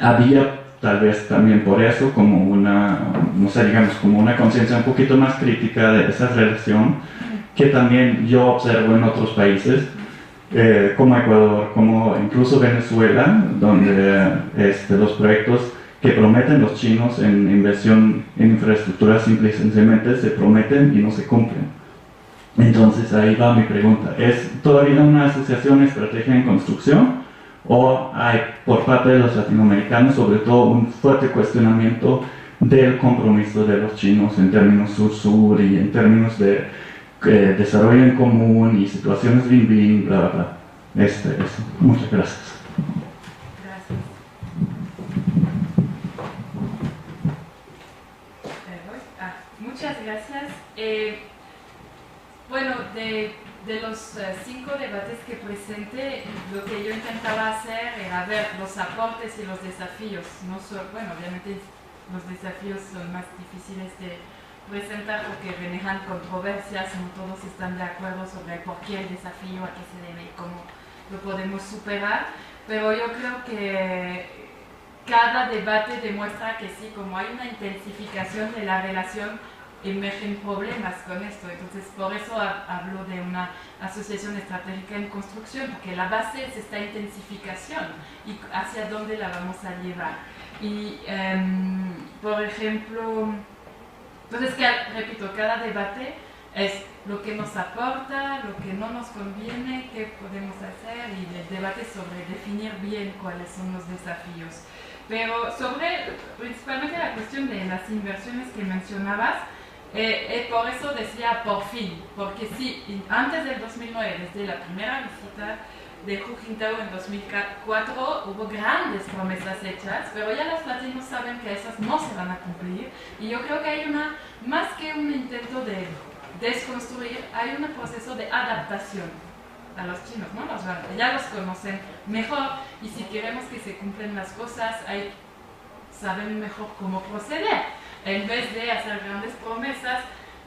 había tal vez también por eso como una, no sé, digamos como una conciencia un poquito más crítica de esa relación que también yo observo en otros países como Ecuador, como incluso Venezuela, donde los proyectos que prometen los chinos en inversión en infraestructura simple y sencillamente se prometen y no se cumplen. Entonces ahí va mi pregunta, ¿es todavía una asociación estratégica en construcción o hay por parte de los latinoamericanos sobre todo un fuerte cuestionamiento del compromiso de los chinos en términos sur-sur y en términos de desarrollo en común y situaciones win-win, bla, bla, bla? Eso. Muchas gracias. Muchas gracias. Bueno, de los 5 debates que presenté, lo que yo intentaba hacer era ver los aportes y los desafíos. No solo, obviamente los desafíos son más difíciles de presentar porque manejan controversias, no todos están de acuerdo sobre por qué el desafío, a qué se debe y cómo lo podemos superar, pero yo creo que cada debate demuestra que sí, como hay una intensificación de la relación, emergen problemas con esto. Entonces, por eso hablo de una asociación estratégica en construcción, porque la base es esta intensificación y hacia dónde la vamos a llevar. Y, por ejemplo, entonces, repito, cada debate es lo que nos aporta, lo que no nos conviene, qué podemos hacer, y el debate sobre definir bien cuáles son los desafíos. Pero principalmente la cuestión de las inversiones que mencionabas, por eso decía por fin, porque sí, antes del 2009, desde la primera visita de Hu Jintao en 2004, hubo grandes promesas hechas, pero ya los latinos saben que esas no se van a cumplir, y yo creo que hay más que un intento de desconstruir, hay un proceso de adaptación a los chinos, ¿no? Ya los conocen mejor, y si queremos que se cumplan las cosas, saben mejor cómo proceder. En vez de hacer grandes promesas,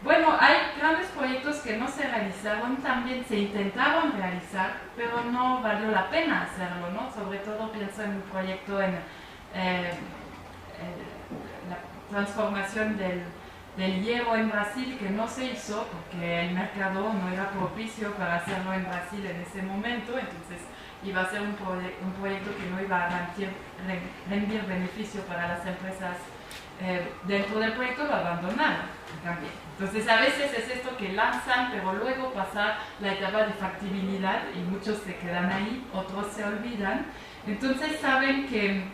hay grandes proyectos que no se realizaron, también se intentaron realizar, pero no valió la pena hacerlo, ¿no? Sobre todo pienso en un proyecto en la transformación del hierro en Brasil, que no se hizo porque el mercado no era propicio para hacerlo en Brasil en ese momento, entonces iba a ser un proyecto que no iba a rendir beneficio para las empresas dentro del proyecto, lo abandonaron también. Entonces a veces es esto que lanzan, pero luego pasa la etapa de factibilidad y muchos se quedan ahí, otros se olvidan. Entonces saben que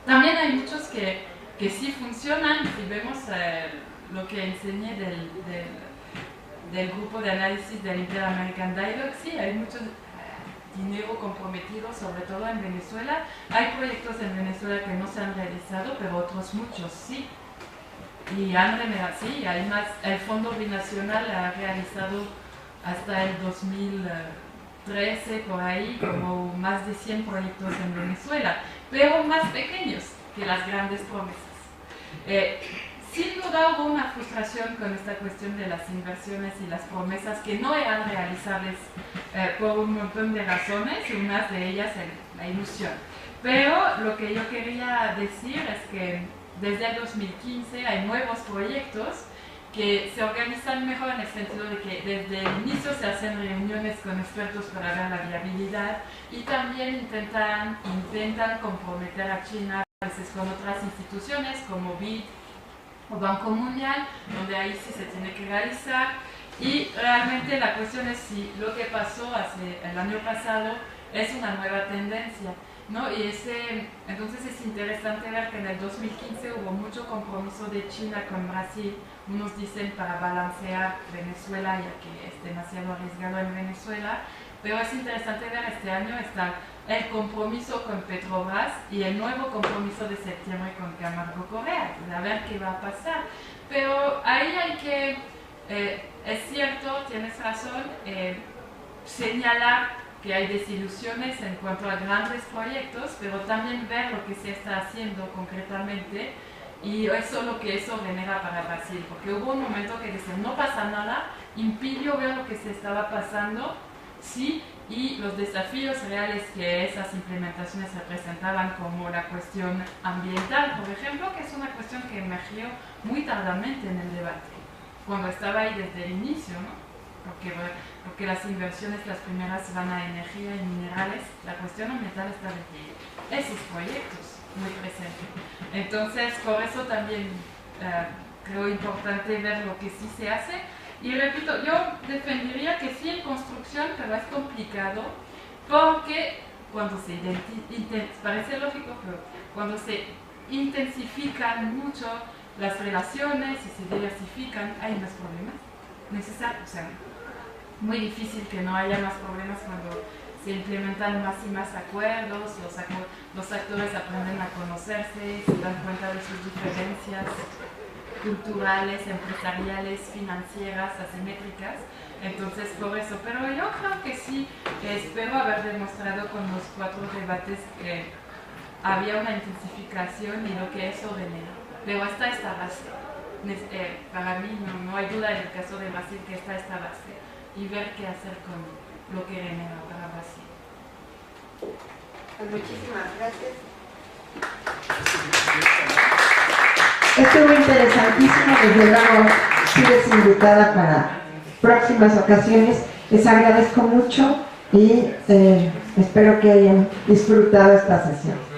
también hay muchos que sí funcionan. Si vemos lo que enseñé del grupo de análisis del Inter-American Dialogue, sí, hay muchos dinero comprometido, sobre todo en Venezuela. Hay proyectos en Venezuela que no se han realizado, pero otros muchos sí. Y además el Fondo Binacional ha realizado hasta el 2013, por ahí, como más de 100 proyectos en Venezuela, pero más pequeños que las grandes promesas. Sin duda hubo una frustración con esta cuestión de las inversiones y las promesas que no eran realizables por un montón de razones, y una de ellas la ilusión. Pero lo que yo quería decir es que desde el 2015 hay nuevos proyectos que se organizan mejor en el sentido de que desde el inicio se hacen reuniones con expertos para ver la viabilidad y también intentan comprometer a China a veces con otras instituciones como BID o Banco Mundial, donde ahí sí se tiene que realizar. Y realmente la cuestión es si lo que pasó el año pasado es una nueva tendencia, ¿no? Y entonces es interesante ver que en el 2015 hubo mucho compromiso de China con Brasil, unos dicen para balancear Venezuela, ya que es demasiado arriesgado en Venezuela, pero es interesante ver este año está el compromiso con Petrobras y el nuevo compromiso de septiembre con Camargo Correa, a ver qué va a pasar. Pero ahí hay que, es cierto, tienes razón, señalar que hay desilusiones en cuanto a grandes proyectos, pero también ver lo que se está haciendo concretamente y eso lo que eso genera para Brasil, porque hubo un momento que decía no pasa nada, impidió ver lo que se estaba pasando, sí, y los desafíos reales que esas implementaciones representaban, como la cuestión ambiental, por ejemplo, que es una cuestión que emergió muy tardamente en el debate, cuando estaba ahí desde el inicio, ¿no? Porque las inversiones, las primeras van a energía y minerales, la cuestión ambiental está desde esos proyectos muy presente. Entonces, por eso también creo importante ver lo que sí se hace. Y repito, yo defendería que sí en construcción, pero es complicado, porque cuando parece lógico, pero cuando se intensifican mucho las relaciones y se diversifican, hay más problemas necesarios. O sea, muy difícil que no haya más problemas cuando se implementan más y más acuerdos, los actores aprenden a conocerse, se dan cuenta de sus diferencias culturales, empresariales, financieras, asimétricas. Entonces, por eso, pero yo creo que sí, espero haber demostrado con los 4 debates que había una intensificación y lo que eso genera. Pero está esta base. Para mí no hay duda en el caso de Brasil que está esta base y ver qué hacer con lo que genera para Brasil. Pues muchísimas gracias. Estuvo interesantísimo, desde luego sigues invitada para próximas ocasiones. Les agradezco mucho y espero que hayan disfrutado esta sesión.